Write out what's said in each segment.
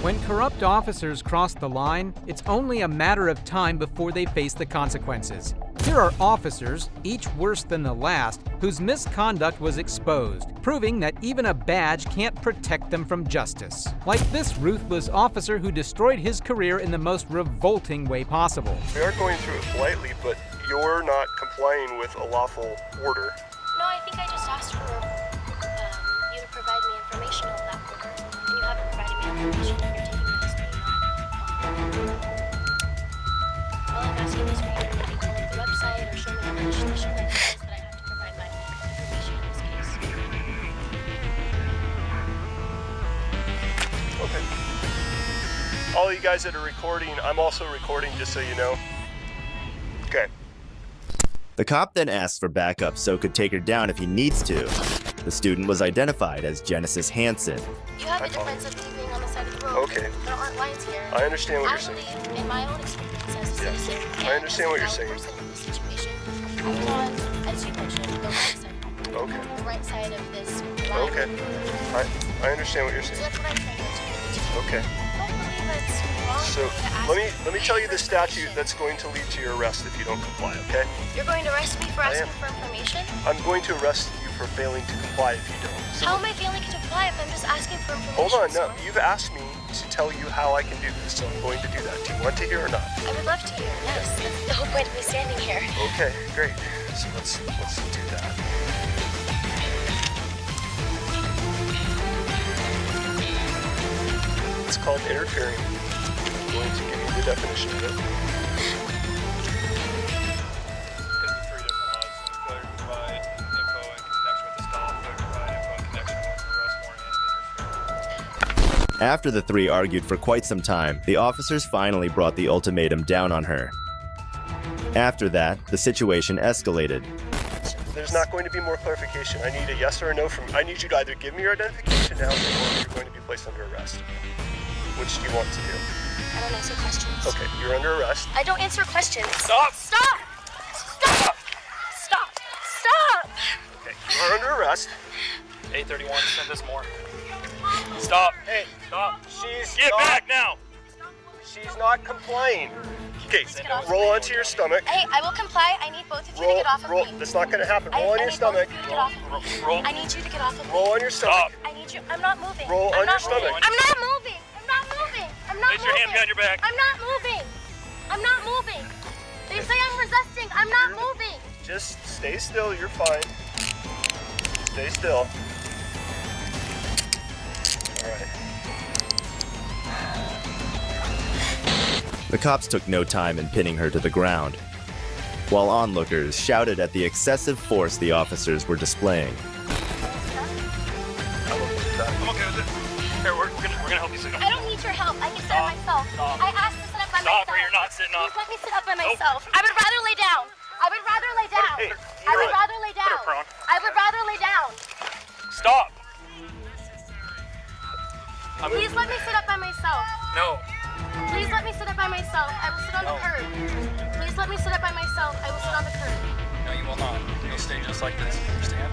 When corrupt officers cross the line, it's only a matter of time before they face the consequences. Here are officers, each worse than the last, whose misconduct was exposed, proving that even a badge can't protect them from justice. Like this ruthless officer who destroyed his career in the most revolting way possible. We are going through it politely, but you're not complying with a lawful order. No, I think I just asked for you to provide me information on that order, and you haven't provided me information, and you're taking this being not. All I'm asking is for you to maybe pull up the website or show me the legislation that says that I have to provide my information in this case. Okay. All you guys that are recording, I'm also recording, just so you know. Okay. The cop then asks for backup so could take her down if he needs to. The student was identified as Genesis Hansen. You have a defense of me being on the side of the road. Okay. There aren't lines here. I understand what you're saying. I believe, in my own experience as a citizen, I understand what you're saying. in this situation, I was on, as you mentioned, the right side. Okay. The right side of this line. Okay. I understand what you're So saying. that's what I'm trying to do. Okay. I don't believe it's wrong So for me to ask let me tell you the for statute information. that's going to lead to your arrest if you don't comply, okay? You're going to arrest me for I asking am. for information? I'm going to arrest you for failing to comply if you don't. So How am I failing to comply if I'm just asking for information? hold on, no, sir? you've asked me to tell you how I can do this, so I'm going to do that. Do you want to hear or not? I would love to hear, yes. That's the whole point of me standing here. Okay, great. So let's do that. It's called interfering. I'm going to give you the definition of it. Could be three different laws. Failure to provide info in connection with the stop, failure to provide info in connection with the arrest warrant, and interference. After the three argued for quite some time, the officers finally brought the ultimatum down on her. After that, the situation escalated. There's not going to be more clarification. I need a yes or a no from. I need you to either give me your identification now, or you're going to be placed under arrest. Which do you want to do? I don't answer questions. Okay, you're under arrest. I don't answer questions. Stop! Stop! Stop! Stop! Stop! Okay, you are under arrest. 831, send us more. Stop! Hey, Stop! she's Get not, back now! She's not complying. Okay, Get off roll me. onto your stomach. Hey, I will comply. I need both of you to Roll, get off of roll. me. That's not going to happen. Roll on I your need both stomach. of you to get off of me. Roll. I need you to get off of me. Roll on your stomach. Stop! I need you. I'm not moving. Roll I'm on your not moving. stomach. I'm not moving. I'm not moving. I'm not Place moving. your hand behind your back. I'm not moving. I'm not moving. They say I'm resisting. I'm not moving. Just stay still. You're fine. Stay still. All right. The cops took no time in pinning her to the ground, while onlookers shouted at the excessive force the officers were displaying. I'm okay with that. I'm okay with it. Here, we're gonna help you sit I up. don't need your help. I can sit up myself. Stop. I asked to sit up by Stop, myself. or you're not sitting up. Please let me sit up by myself. I would rather lay down. I would rather lay down. Hey, I would you're rather lay down. her prone. I would rather lay down. Stop! Please let me sit up by myself. No. Please let me sit up by myself. I will sit on the curb. Please let me sit up by myself. I will sit on the curb. No, you will not. You'll stay just like this. Understand?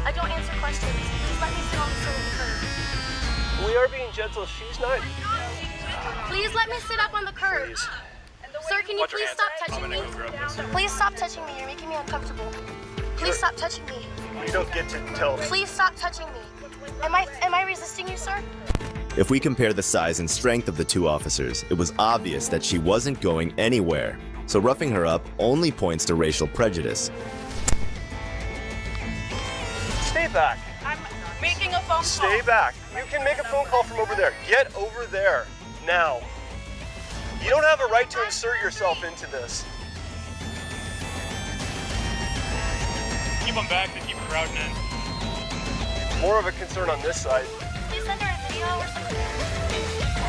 I don't answer questions. Please let me sit on the curb. We are being gentle. She's not. Please let me sit up on the curb. Please. Sir, can you Watch your please hands. stop I'm touching me? gonna go grab this. Please stop touching me. You're making me uncomfortable. Please stop touching me. You don't get to tell. Please stop touching me. Am I resisting you, sir? If we compare the size and strength of the two officers, it was obvious that she wasn't going anywhere. So roughing her up only points to racial prejudice. Stay back. I'm making a phone call. Stay back. You can make a phone call from over there. Get over there now. You don't have a right to insert yourself into this. Keep them back, they keep crowding in. More of a concern on this side. Please send her a video or something.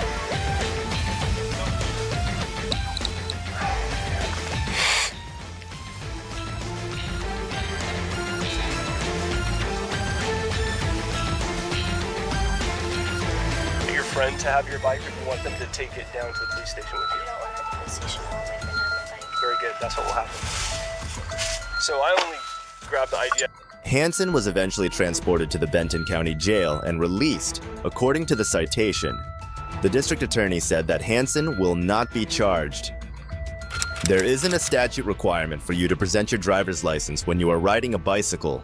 Get your friend to have your bike, or you want them to take it down to the police station with I you. don't want her to police station. I want my friend to have my bike. Very good. That's what will happen. So I only grabbed the idea. Hansen was eventually transported to the Benton County Jail and released. According to the citation, The district attorney said that Hansen will not be charged. There isn't a statute requirement for you to present your driver's license when you are riding a bicycle.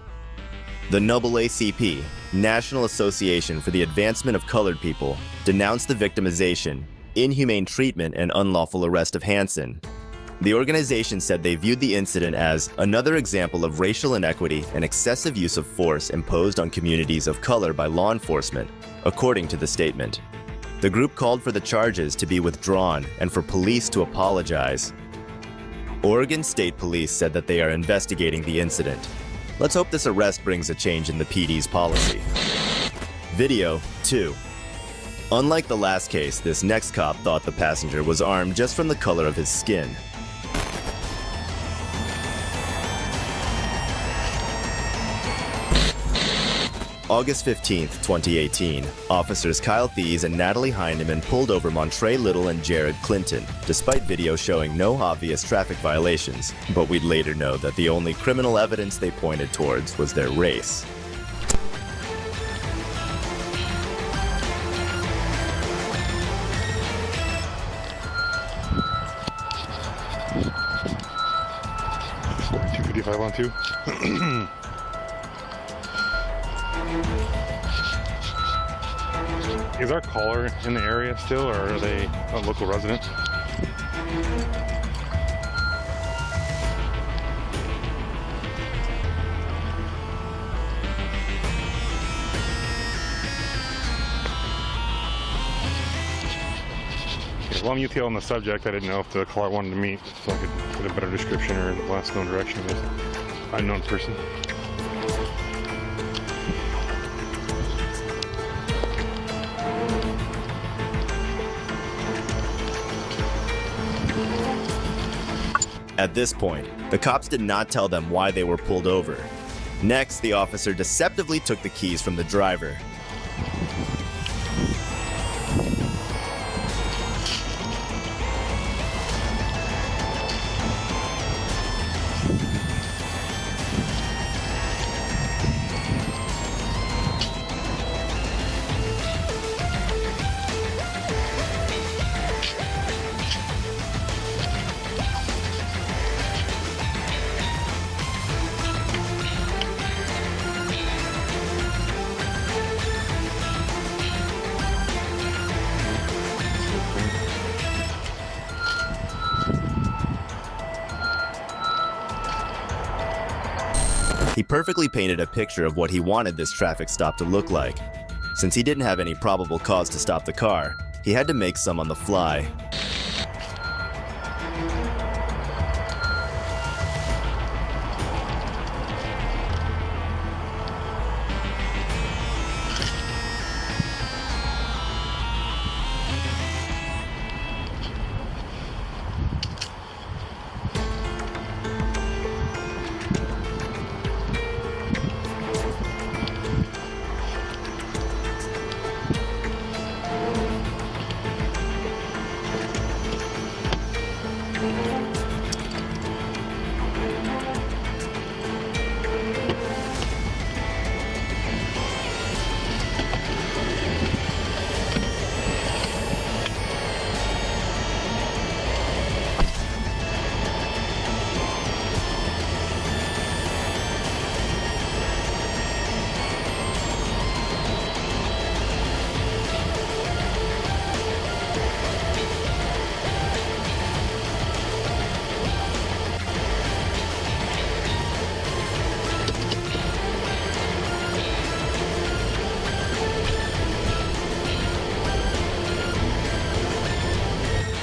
The NAACP, National Association for the Advancement of Colored People, denounced the victimization, inhumane treatment, and unlawful arrest of Hansen. The organization said they viewed the incident as another example of racial inequity and excessive use of force imposed on communities of color by law enforcement, according to the statement. The group called for the charges to be withdrawn and for police to apologize. Oregon State Police said that they are investigating the incident. Let's hope this arrest brings a change in the PD's policy. Video 2. Unlike the last case, this next cop thought the passenger was armed just from the color of his skin. August 15, 2018, officers Kyle Thies and Natalie Heineman pulled over Montre Little and Jared Clinton, despite video showing no obvious traffic violations, but we'd later know that the only criminal evidence they pointed towards was their race. $255 Is our caller in the area still, or are they a local resident? Okay, well, I'm UTL on the subject. I didn't know if the caller wanted to meet, so I could get a better description or the last known direction of this unknown person. At this point, the cops did not tell them why they were pulled over. Next, the officer deceptively took the keys from the driver. He perfectly painted a picture of what he wanted this traffic stop to look like. Since he didn't have any probable cause to stop the car, he had to make some on the fly.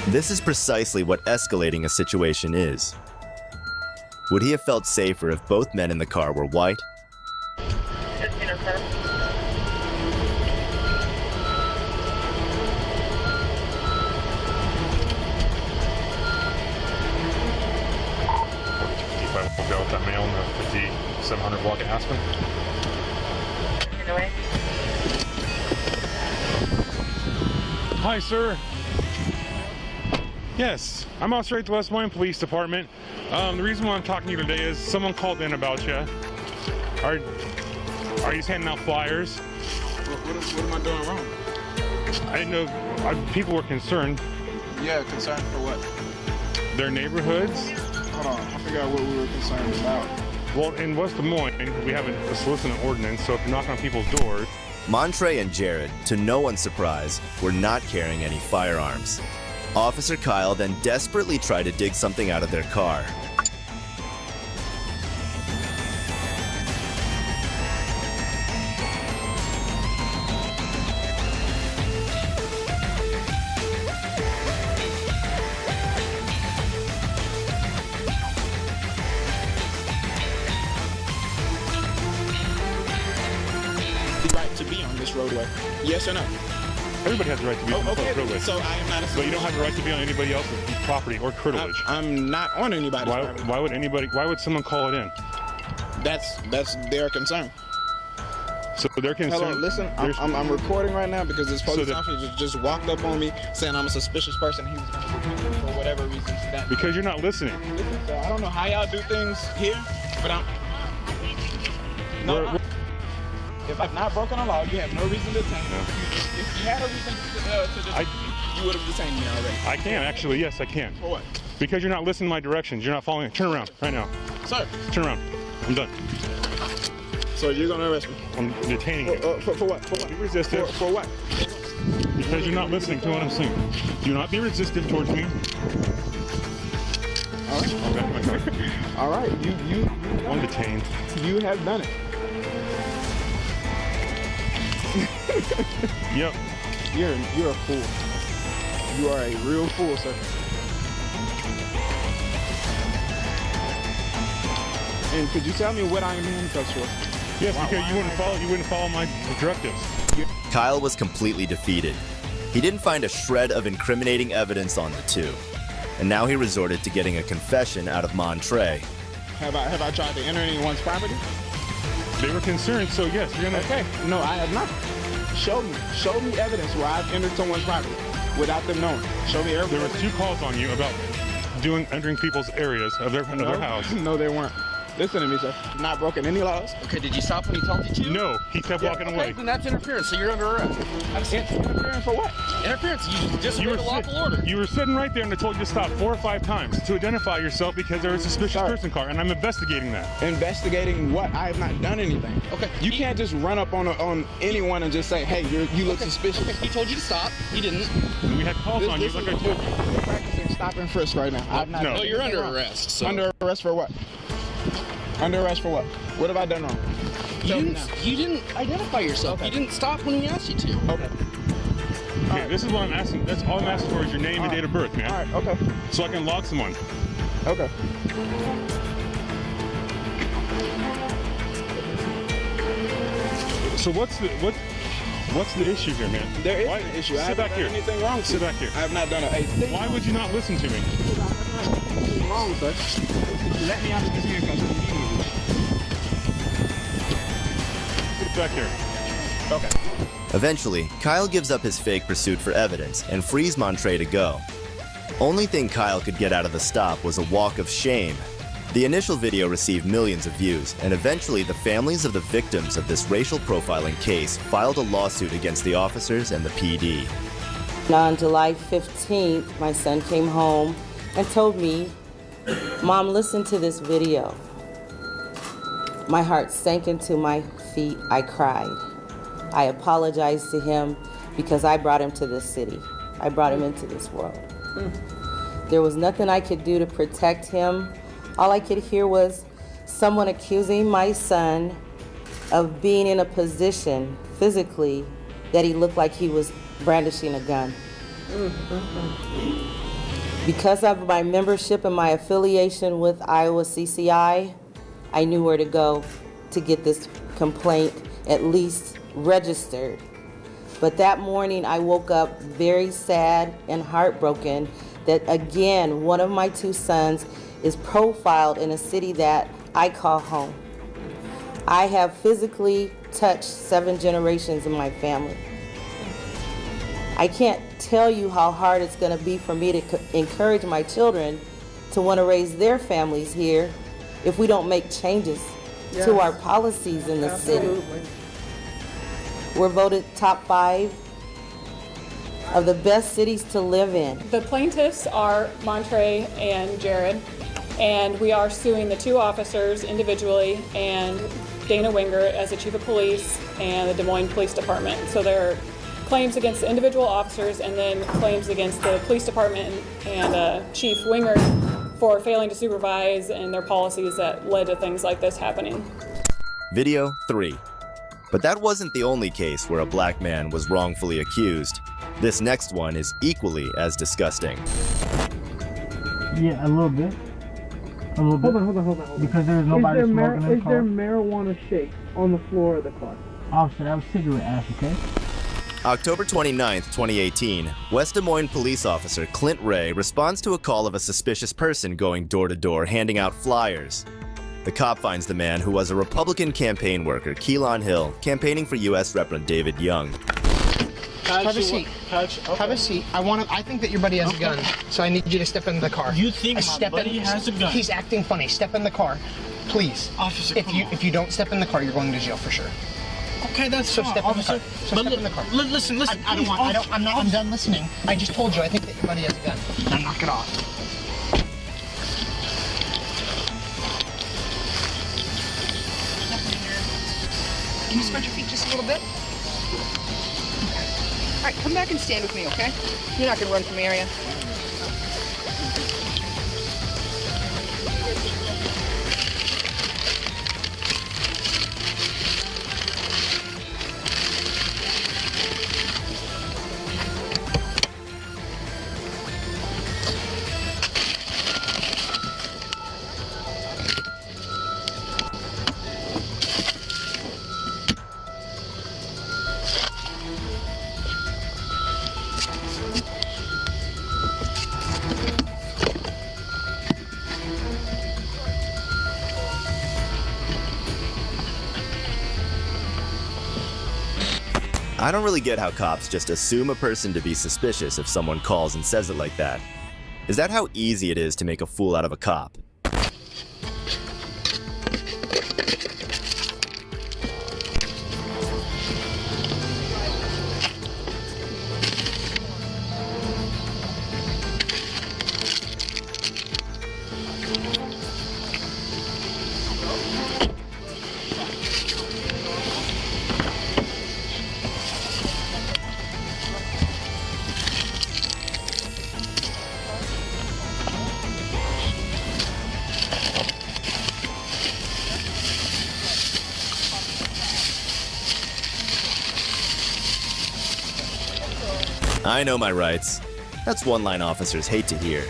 This is precisely what escalating a situation is. Would he have felt safer if both men in the car were white? We'll go with that male in the 5700 block at Aspen. Hi, sir. Yes, I'm Officer at the West Des Moines Police Department. The reason why I'm talking to you today is someone called in about you. Are you just handing out flyers? What am I doing wrong? I didn't know, people were concerned. Yeah, concerned for what? Their neighborhoods. Hold on, I figure out what we were concerned about. Well, in West Des Moines, we have a soliciting ordinance, so if you're knocking on people's doors. Montre and Jared, to no one's surprise, were not carrying any firearms. Officer Kyle then desperately tried to dig something out of their car. Right to be on this roadway? Yes or no? Everybody has the right to be on the roadway. So I am not a But you don't have the right to be on anybody else's property or curtilage. I'm not on anybody's property. Why would someone call it in? That's their concern. So they're concerned. Hello, listen, I'm recording right now because this police officer just walked up on me saying I'm a suspicious person. He was going to detain me for whatever reason. Because you're not listening. Listen, so I don't know how y'all do things here, but if I've not broken a law, you have no reason to detain me. If you had a reason to detain me, you would have detained me already. I can, actually, yes, I can. For what? Because you're not listening to my directions. You're not following. Turn around, right now. Sir. Turn around. I'm done. So you're going to arrest me? I'm detaining you. For what? For what? Be resistive. For what? Because you're not listening to what I'm saying. Do not be resistive towards me. All right. I'll back my car. All right. You I'm detained. You have done it. Yep. You're a fool. You are a real fool, sir. And could you tell me what I am handcuffed for? Yes, because you wouldn't follow my directives. Kyle was completely defeated. He didn't find a shred of incriminating evidence on the two, and now he resorted to getting a confession out of Montre. Have I tried to enter anyone's property? They were concerned, so yes, you're gonna. Okay. No, I have not. Show me evidence where I've entered someone's property without them knowing. Show me evidence. There were 2 calls on you about entering people's areas of their house. No, they weren't. Listen to me, sir. Not broken any laws. Okay, did you stop when he talked to you? No, he kept walking away. Then that's interference, so you're under arrest. Interfering for what? Interference, you disobeyed the lawful order. You were sitting right there and I told you to stop 4 or 5 times to identify yourself because there was a suspicious person car, and I'm investigating that. Investigating what? I have not done anything. Okay. You can't just run up on anyone and just say, hey, you look suspicious. Okay, he told you to stop. He didn't. We had calls on you, like I told you. You're practicing stop and frisk right now. I've not No. No, you're under arrest. So. Under arrest for what? Under arrest for what? What have I done wrong? You didn't identify yourself. Okay. You didn't stop when he asked you to. Okay. Okay, this is what I'm asking. That's all I'm asking for is your name and date of birth, man. All right, okay. So I can log someone. Okay. So what's the issue here, man? There is an issue. I Sit haven't back done here. anything wrong. Sit back here. I have not done a thing. Why would you not listen to me? Anything wrong, sir? Let me out of this handcuffs immediately. Sit back here. Okay. Eventually, Kyle gives up his fake pursuit for evidence and frees Montre to go. Only thing Kyle could get out of the stop was a walk of shame. The initial video received millions of views, and eventually the families of the victims of this racial profiling case filed a lawsuit against the officers and the PD. On July 15th, my son came home and told me, "Mom, listen to this video." My heart sank into my feet. I cried. I apologized to him because I brought him to this city. I brought him into this world. There was nothing I could do to protect him. All I could hear was someone accusing my son of being in a position physically that he looked like he was brandishing a gun. Because of my membership and my affiliation with Iowa CCI, I knew where to go to get this complaint at least registered. But that morning I woke up very sad and heartbroken that again, one of my 2 sons is profiled in a city that I call home. I have physically touched 7 generations in my family. I can't tell you how hard it's going to be for me to encourage my children to want to raise their families here if we don't make changes to our policies in the city. We're voted top 5 of the best cities to live in. The plaintiffs are Montre and Jared, and we are suing the two officers individually and Dana Winger as the chief of police and the Des Moines Police Department. So there are claims against the individual officers and then claims against the police department and Chief Winger for failing to supervise and their policies that led to things like this happening. Video 3. But that wasn't the only case where a black man was wrongfully accused. This next one is equally as disgusting. Yeah, a little bit. A little bit. Hold on. Because there's nobody smoking in the Is car. there marijuana shake on the floor of the car? Officer, that was cigarette ash, okay? October 29th, 2018, West Des Moines police officer Clint Ray responds to a call of a suspicious person going door to door handing out flyers. The cop finds the man, who was a Republican campaign worker, Keelan Hill, campaigning for U.S. Rep. David Young. Have a seat. Have a seat. I think that your buddy has a gun, so I need you to step in the car. You think my buddy has a gun? He's acting funny. Step in the car, please. Officer, if you don't step in the car, you're going to jail for sure. Okay, that's So fine, step officer. in the car. So step in the car. Listen. I'm done listening. I just told you I think that your buddy has a gun. Now knock it off. Can you spread your feet just a little bit? All right, come back and stand with me, okay? You're not gonna run from me, are you? I don't really get how cops just assume a person to be suspicious if someone calls and says it like that. Is that how easy it is to make a fool out of a cop? I know my rights. That's one line officers hate to hear.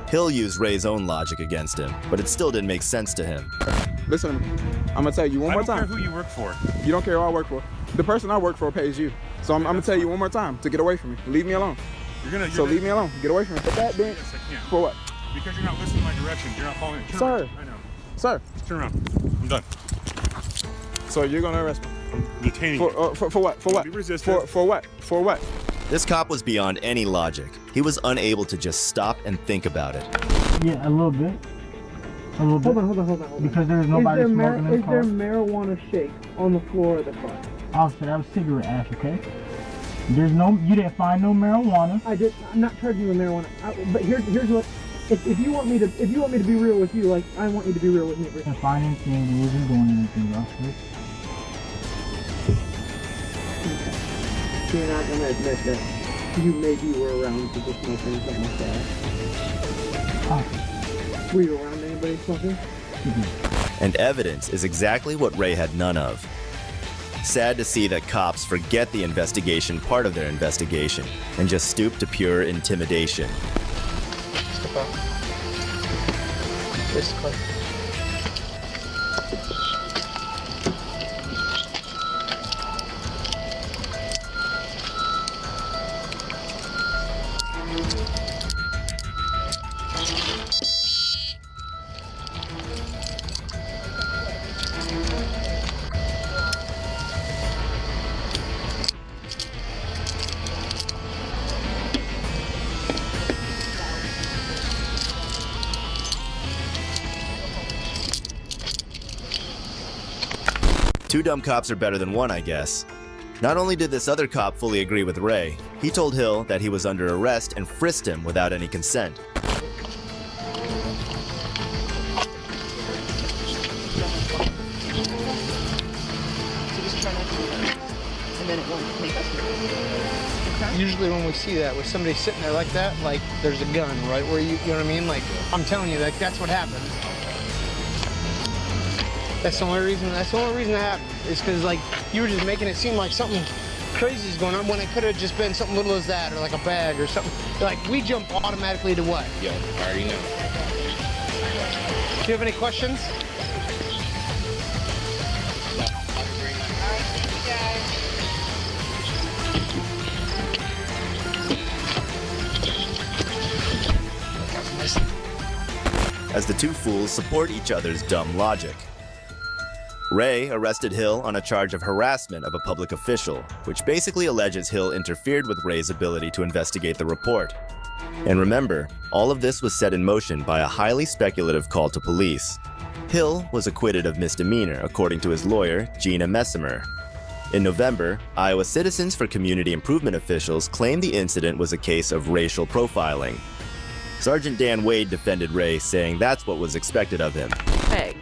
Hill used Ray's own logic against him, but it still didn't make sense to him. Listen to me. I'm gonna tell you one more time. I don't care who you work for. You don't care who I work for. The person I work for pays you. So I'm gonna tell you one more time to get away from me. Leave me alone. Leave me alone. Get away from me. But that being, Yes, I can. for what? Because you're not listening to my direction. You're not following. Turn Sir. around. I know. Sir. Turn around. I'm done. So you're gonna arrest me. I'm detaining you. For what? For what? Be resistant. For what? For what? This cop was beyond any logic. He was unable to just stop and think about it. Yeah, a little bit. A little bit. Hold on. Because there's nobody smoking in the Is car. there marijuana shake on the floor of the car? Officer, that was cigarette ash, okay? You didn't find no marijuana. I'm not charging you with marijuana. But here's what. If you want me to be real with you, like I want you to be real with me. You didn't find anything. You wasn't doing anything, officer. You're not gonna admit that you maybe were around people smoking or something like that. Were you around anybody smoking? And evidence is exactly what Ray had none of. Sad to see that cops forget the investigation part of their investigation and just stoop to pure intimidation. Step out. Where's the car? Two dumb cops are better than one, I guess. Not only did this other cop fully agree with Ray, he told Hill that he was under arrest and frisked him without any consent. Usually when we see that, with somebody sitting there like that, like there's a gun, right? Where you know what I mean? Like, I'm telling you, like that's what happens. That's the only reason it happened, is because like you were just making it seem like something crazy is going on when it could have just been something little as that, or like a bag or something. Like we jump automatically to what? Yo, I already know. Do you have any questions? As the two fools support each other's dumb logic. Ray arrested Hill on a charge of harassment of a public official, which basically alleges Hill interfered with Ray's ability to investigate the report. And remember, all of this was set in motion by a highly speculative call to police. Hill was acquitted of misdemeanor, according to his lawyer, Gina Messimer. In November, Iowa Citizens for Community Improvement officials claimed the incident was a case of racial profiling. Sergeant Dan Wade defended Ray, saying that's what was expected of him.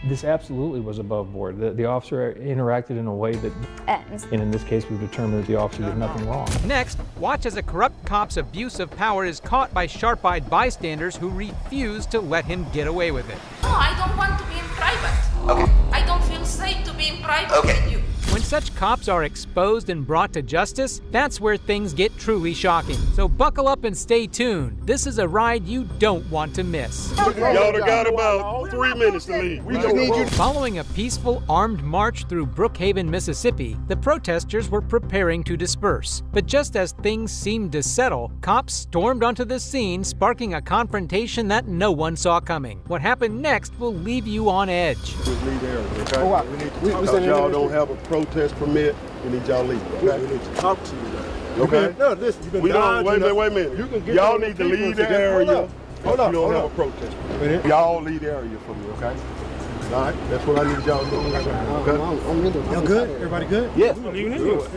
This absolutely was above board. The officer interacted in a way that, and in this case, we've determined that the officer did nothing wrong. Next, watch as a corrupt cop's abuse of power is caught by sharp-eyed bystanders who refuse to let him get away with it. No, I don't want to be in private. Okay. I don't feel safe to be in private with you. When such cops are exposed and brought to justice, that's where things get truly shocking. So buckle up and stay tuned. This is a ride you don't want to miss. Y'all got about 3 minutes to leave. We just need you. Following a peaceful armed march through Brookhaven, Mississippi, the protesters were preparing to disperse. But just as things seemed to settle, cops stormed onto the scene, sparking a confrontation that no one saw coming. What happened next will leave you on edge. Just leave the area, okay? Y'all don't have a protest permit, we need y'all leave, okay? We need to talk to you. Okay? No, listen, we don't, wait a minute. Y'all need to leave the area. Hold up, you don't have a protest permit. Y'all leave the area for me, okay? All right, that's what I need y'all to do. Okay? Y'all good? Everybody good? Yes.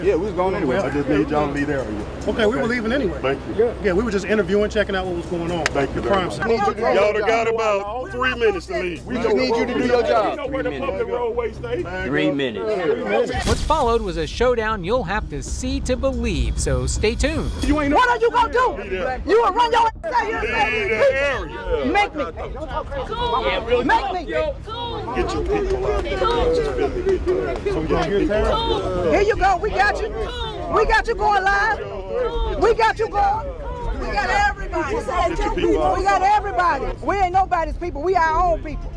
Yeah, we was going anyway. I just need y'all to leave the area. Okay, we were leaving anyway. Thank you. Yeah, we were just interviewing, checking out what was going on. Thank you very much. Y'all got about 3 minutes to leave. We just need you to do your job. You know where the public roadway stays? 3 minutes. What followed was a showdown you'll have to see to believe, so stay tuned. What are you gonna do? You will run your ass out here and make me. Make me. Get your people out there. So we gonna get there? Here you go. We got you. We got you going live. We got you going. We got everybody. We got everybody. We ain't nobody's people. We our own people.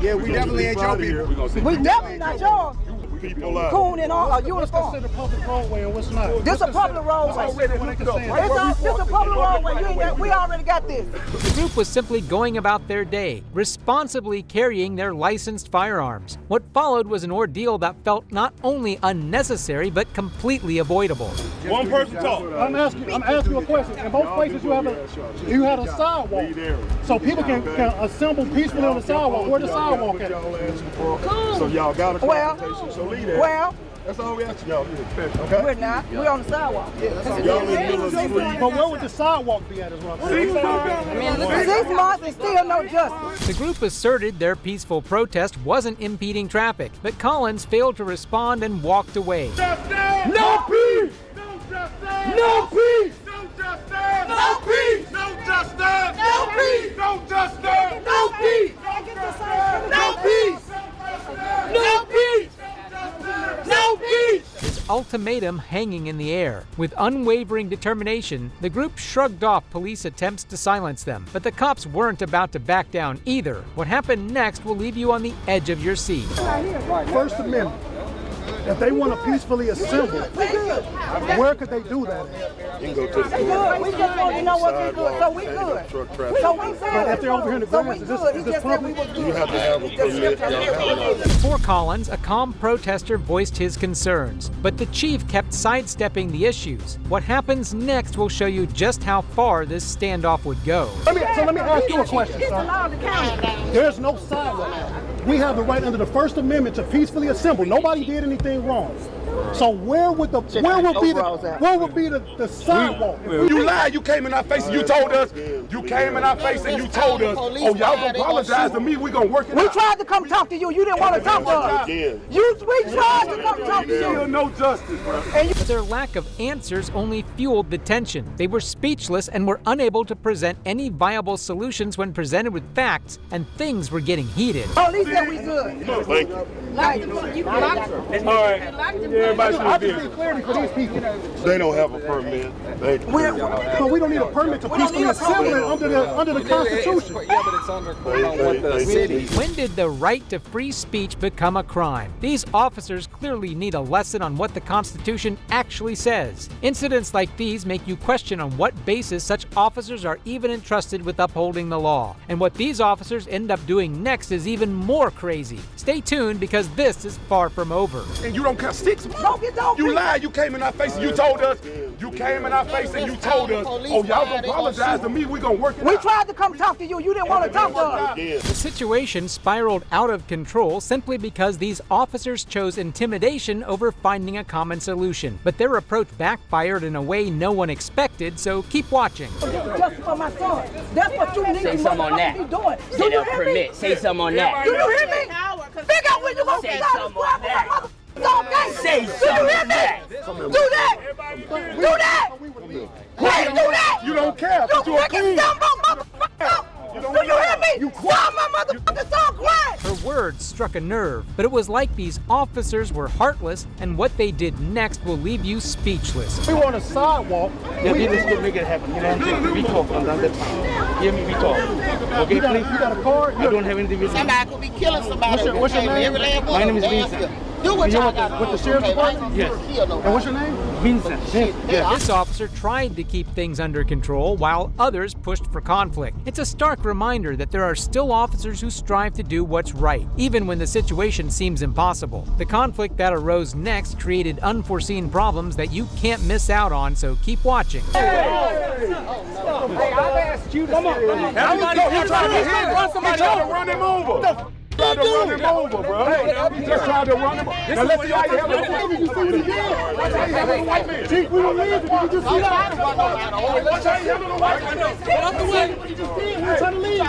Yeah, we definitely ain't your people. We definitely not yours. People out. Coon in all uniform. What's considered public roadway and what's not? This a public roadway. This a public roadway. We already got this. The group was simply going about their day, responsibly carrying their licensed firearms. What followed was an ordeal that felt not only unnecessary, but completely avoidable. One person talk. I'm asking you a question. In both places you had a sidewalk. So people can assemble peacefully on the sidewalk. Where the sidewalk at? So y'all got a confrontation, so leave there. Well, that's all we ask y'all to do, okay? we're not. We're on the sidewalk. Y'all in the middle of the street. But where would the sidewalk be at, is what I'm saying? 6 months and still no justice. The group asserted their peaceful protest wasn't impeding traffic, but Collins failed to respond and walked away. No peace! No peace! No justice! No peace! No justice! No peace! No justice! No peace! No peace! No peace! No peace! His ultimatum hanging in the air. With unwavering determination, the group shrugged off police attempts to silence them. But the cops weren't about to back down either. What happened next will leave you on the edge of your seat. First Amendment. If they want to peacefully assemble, where could they do that at? You can go to the court. We just want to know what we good, so we good. So we good. But if they're over here in the grass, is this public? You have to have a permit. Before Collins, a calm protester voiced his concerns, but the chief kept sidestepping the issues. What happens next will show you just how far this standoff would go. Let me ask you a question, sir. There's no sidewalk. We have the right under the First Amendment to peacefully assemble. Nobody did anything wrong. So where would be the sidewalk? You lied. You came in our face and you told us. You came in our face and you told us. Oh, y'all gonna apologize to me. We gonna work it out. We tried to come talk to you. You didn't want to talk to us. We tried to come talk to you. Still no justice, bro. But their lack of answers only fueled the tension. They were speechless and were unable to present any viable solutions when presented with facts, and things were getting heated. Police said we good. Thank you. All right. Everybody should be need clarity for these people. They don't have a permit. So we don't need a permit to peacefully assemble under the Constitution. Yeah, but it's under what the city. When did the right to free speech become a crime? These officers clearly need a lesson on what the Constitution actually says. Incidents like these make you question on what basis such officers are even entrusted with upholding the law. And what these officers end up doing next is even more crazy. Stay tuned, because this is far from over. And you don't cut sticks. You lied. You came in our face and you told us. You came in our face and you told us. Oh, y'all gonna apologize to me. We gonna work it out. We tried to come talk to you. You didn't want to talk to us. The situation spiraled out of control simply because these officers chose intimidation over finding a common solution. But their approach backfired in a way no one expected, so keep watching. Just for my son. That's what you need Say something on that. to be doing. Say Do you no hear me? permit. Say something on that. Do you hear me? Figure out when you're going to Say get out of something on that. Say Do you something hear on me? that. Do that. Do that. Hey, do that. You don't care. You freaking motherfucker. Do you hear me? You quiet my motherfucking son quiet. Her words struck a nerve, but it was like these officers were heartless, and what they did next will leave you speechless. We want a sidewalk. Yeah, this could make it happen. You know what I'm saying? We talk sometimes. That's fine. Hear me, we talk. Okay, You please? got a card? I don't have anything with me. Somebody could be killing somebody. What's your name? My name is Vincent. Do what You're y'all got with the sheriff's department? Yes. And what's your name? Vincent. Yeah. This officer tried to keep things under control while others pushed for conflict. It's a stark reminder that there are still officers who strive to do what's right, even when the situation seems impossible. The conflict that arose next created unforeseen problems that you can't miss out on, so keep watching. Hey, I've asked you to come on. Everybody run somebody over. Run him over. Tried to run him over, bro. He just tried to run him over. Now let's see how you handle it. You see what he did? Watch how you handle the white man. Chief, we don't leave. Did you just see that? Watch how you handle the white man. Get out the way. What you just did? We're trying to leave.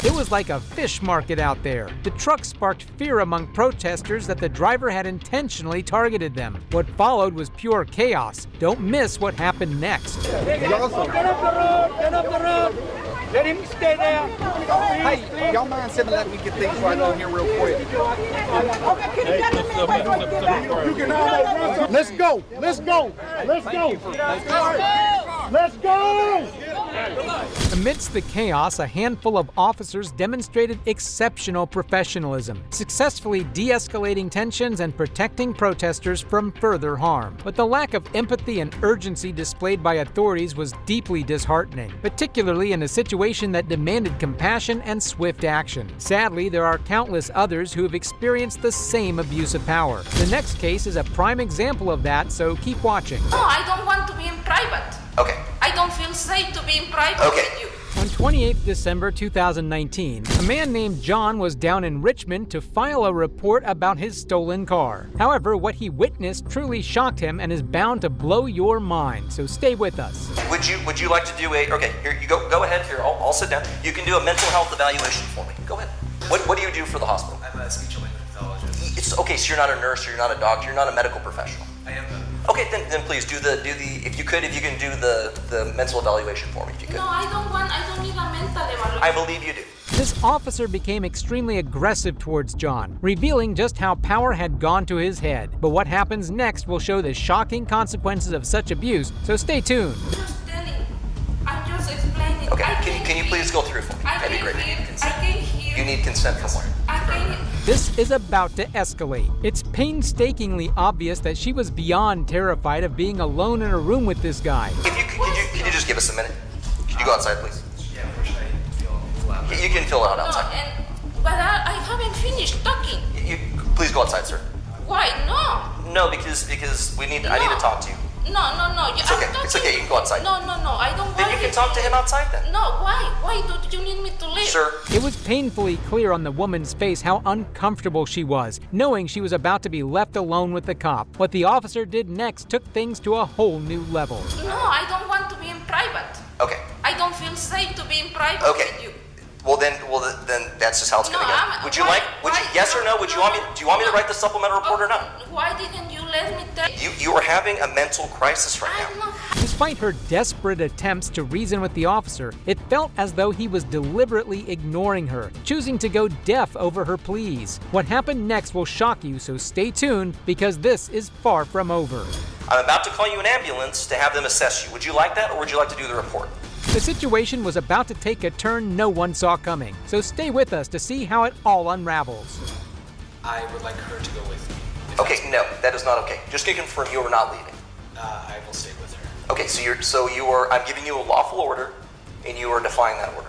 It was like a fish market out there. The truck sparked fear among protesters that the driver had intentionally targeted them. What followed was pure chaos. Don't miss what happened next. Get up the road. Get up the road. Let him stay there. Hey, y'all mind sitting let me get things right on here real quick. Let's go. Let's go. Let's go. Let's go. Amidst the chaos, a handful of officers demonstrated exceptional professionalism, successfully de-escalating tensions and protecting protesters from further harm. But the lack of empathy and urgency displayed by authorities was deeply disheartening, particularly in a situation that demanded compassion and swift action. Sadly, there are countless others who have experienced the same abuse of power. The next case is a prime example of that, so keep watching. No, I don't want to be in private. Okay. I don't feel safe to be in private Okay. with you. On 28 December 2019, a man named John was down in Richmond to file a report about his stolen car. However, what he witnessed truly shocked him and is bound to blow your mind, so stay with us. Would you like to do a, okay, here you go ahead, here, I'll sit down. You can do a mental health evaluation for me. Go ahead. What do you do for the hospital? I'm a speech and language pathologist. It's okay, so you're not a nurse, or you're not a doctor, you're not a medical professional. I am though. Okay, then please do the if you can do the mental evaluation for me, if you could. No, I don't need a mental evaluation. I believe you do. This officer became extremely aggressive towards John, revealing just how power had gone to his head. But what happens next will show the shocking consequences of such abuse, so stay tuned. I'm just explaining. Okay, Can you please go through for me? That'd be great. I came here. You need consent from where? I came. This is about to escalate. It's painstakingly obvious that she was beyond terrified of being alone in a room with this guy. Can you just give us a minute? Can you go outside, please? Yeah, unfortunately, I feel loud. You can fill it out outside. But I haven't finished talking. Please go outside, sir. Why? No. No, because I need to talk to you. No. It's okay. It's okay. You can go outside. No. I don't want. Then you can talk to him outside then. No. Why? Why do you need me to leave? Sir. It was painfully clear on the woman's face how uncomfortable she was, knowing she was about to be left alone with the cop. What the officer did next took things to a whole new level. No, I don't want to be in private. Okay. I don't feel safe to be in private with you. Well then that's just how it's gonna go. Yes or no? Do you want me to write the supplemental report or not? Why didn't you let me tell You are having a mental crisis right now. Despite her desperate attempts to reason with the officer, it felt as though he was deliberately ignoring her, choosing to go deaf over her pleas. What happened next will shock you, so stay tuned, because this is far from over. I'm about to call you an ambulance to have them assess you. Would you like that, or would you like to do the report? The situation was about to take a turn no one saw coming, so stay with us to see how it all unravels. I would like her to go with me. Okay, no, that is not okay. Just to confirm, you are not leaving. I will stay with her. Okay, I'm giving you a lawful order, and you are defying that order.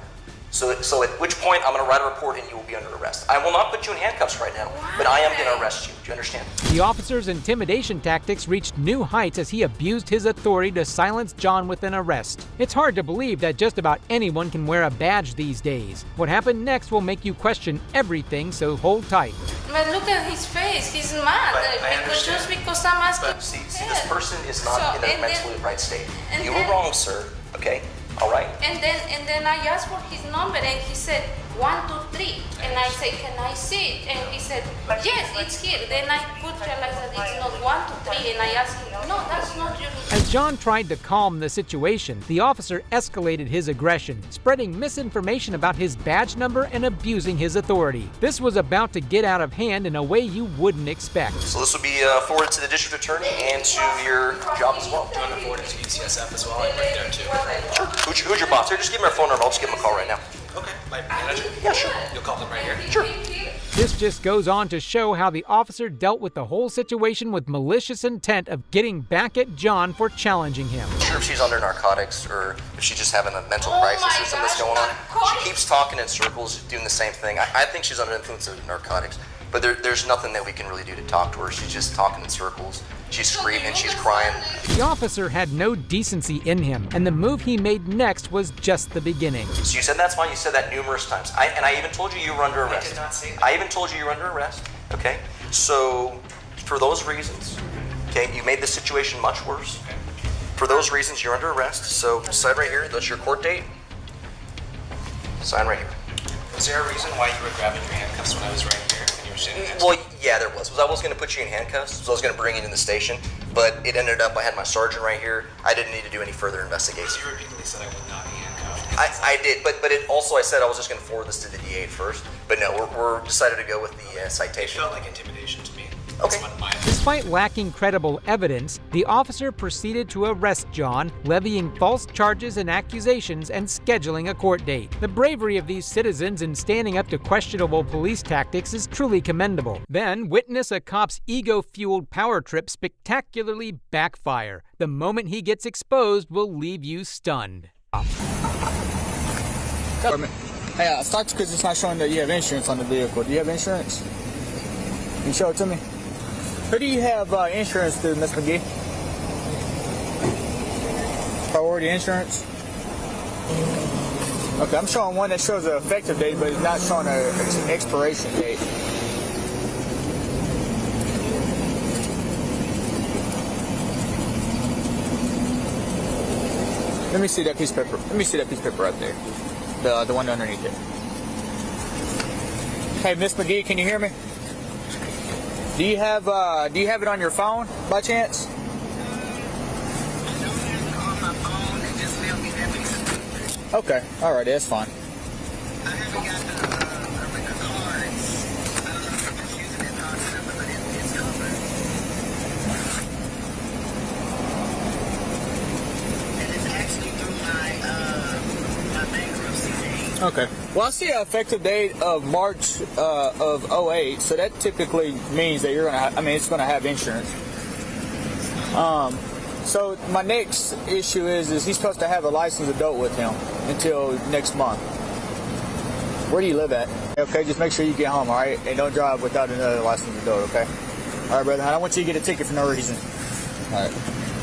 So at which point I'm going to write a report and you will be under arrest. I will not put you in handcuffs right now, but I am going to arrest you. Do you understand? The officer's intimidation tactics reached new heights as he abused his authority to silence John with an arrest. It's hard to believe that just about anyone can wear a badge these days. What happened next will make you question everything, so hold tight. But look at his face. He's mad just because I'm asking. But see, this person is not in a mentally right state. You were wrong, sir. Okay. All right. And then I asked for his number and he said 1, 2, 3, and I said, can I see it? And he said, yes, it's here. Then I could realize that it's not 1, 2, 3, and I asked him, no, that's not your. As John tried to calm the situation, the officer escalated his aggression, spreading misinformation about his badge number and abusing his authority. This was about to get out of hand in a way you wouldn't expect. So this will be forwarded to the district attorney and to your job as well. Do you want to forward it to UCSF as well? I'm right there too. Sure. Who's your boss? Here, just give me our phone number. I'll just give him a call right now. Okay. My manager? Yeah, sure. You'll call them right here? Sure. This just goes on to show how the officer dealt with the whole situation with malicious intent of getting back at John for challenging him. I'm sure if she's under narcotics or if she's just having a mental crisis or something that's going on. She keeps talking in circles, doing the same thing. I think she's under the influence of narcotics, but there's nothing that we can really do to talk to her. She's just talking in circles. She's screaming, she's crying. The officer had no decency in him, and the move he made next was just the beginning. So you said that's fine. You said that numerous times. I even told you were under arrest. I did not say that. I even told you were under arrest. Okay? So for those reasons, okay, you made the situation much worse. Okay. For those reasons, you're under arrest. So sign right here. That's your court date. Sign right here. Was there a reason why you were grabbing your handcuffs when I was right here and you were sitting next Well, yeah, there was. I was going to put you in handcuffs, so I was going to bring you in the station, but it ended up I had my sergeant right here. I didn't need to do any further investigation. So you repeatedly said I would not be handcuffed. I did, but it also I said I was just going to forward this to the DA first. But no, we're decided to go with the citation. It felt like intimidation to me. Okay. Despite lacking credible evidence, the officer proceeded to arrest John, levying false charges and accusations and scheduling a court date. The bravery of these citizens in standing up to questionable police tactics is truly commendable. Then witness a cop's ego-fueled power trip spectacularly backfire. The moment he gets exposed will leave you stunned. Hey, I stopped because it's not showing that you have insurance on the vehicle. Do you have insurance? Can you show it to me? Who do you have insurance through, Miss McGee? Priority insurance? Okay, I'm showing one that shows an effective date, but it's not showing an expiration date. Let me see that piece of paper. Let me see that piece of paper right there. The one underneath it. Hey, Miss McGee, can you hear me? Do you have it on your phone by chance? Okay, all right, that's fine. Okay. Well, I see an effective date of March of 08, so that typically means that you're gonna. It's gonna have insurance. So my next issue is he's supposed to have a licensed adult with him until next month. Where do you live at? Okay, just make sure you get home, all right? And don't drive without another licensed adult, okay? All right, brother. I don't want you to get a ticket for no reason. All right.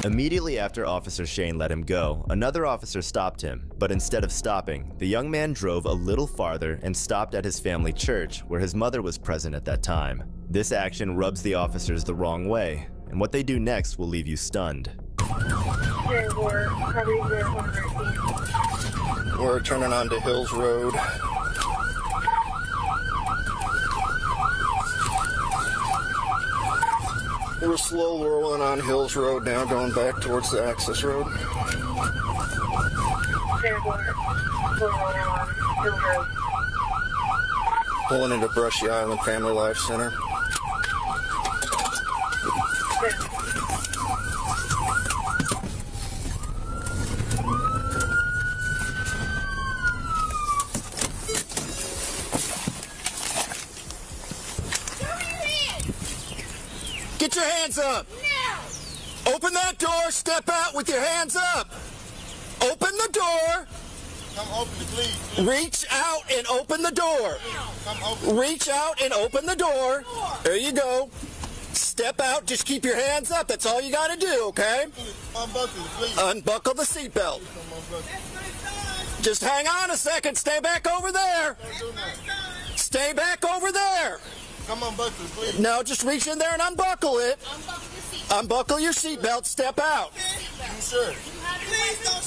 Immediately after Officer Shane let him go, another officer stopped him, but instead of stopping, the young man drove a little farther and stopped at his family church, where his mother was present at that time. This action rubs the officers the wrong way, and what they do next will leave you stunned. We're turning onto Hills Road. We're slow rolling on Hills Road now, going back towards the access road. Pulling into Brushy Island Family Life Center. Get your hands up! No! Open that door, step out with your hands up! Open the door! Come open it, please. Reach out and open the door! Come open. Reach out and open the door! There you go. Step out, just keep your hands up, that's all you gotta do, okay? Unbuckle it, please. Unbuckle the seatbelt. Just hang on a second, stay back over there! Stay back over there! Come unbuckle it, please. No, just reach in there and unbuckle it. Unbuckle your seatbelt, step out. You sure?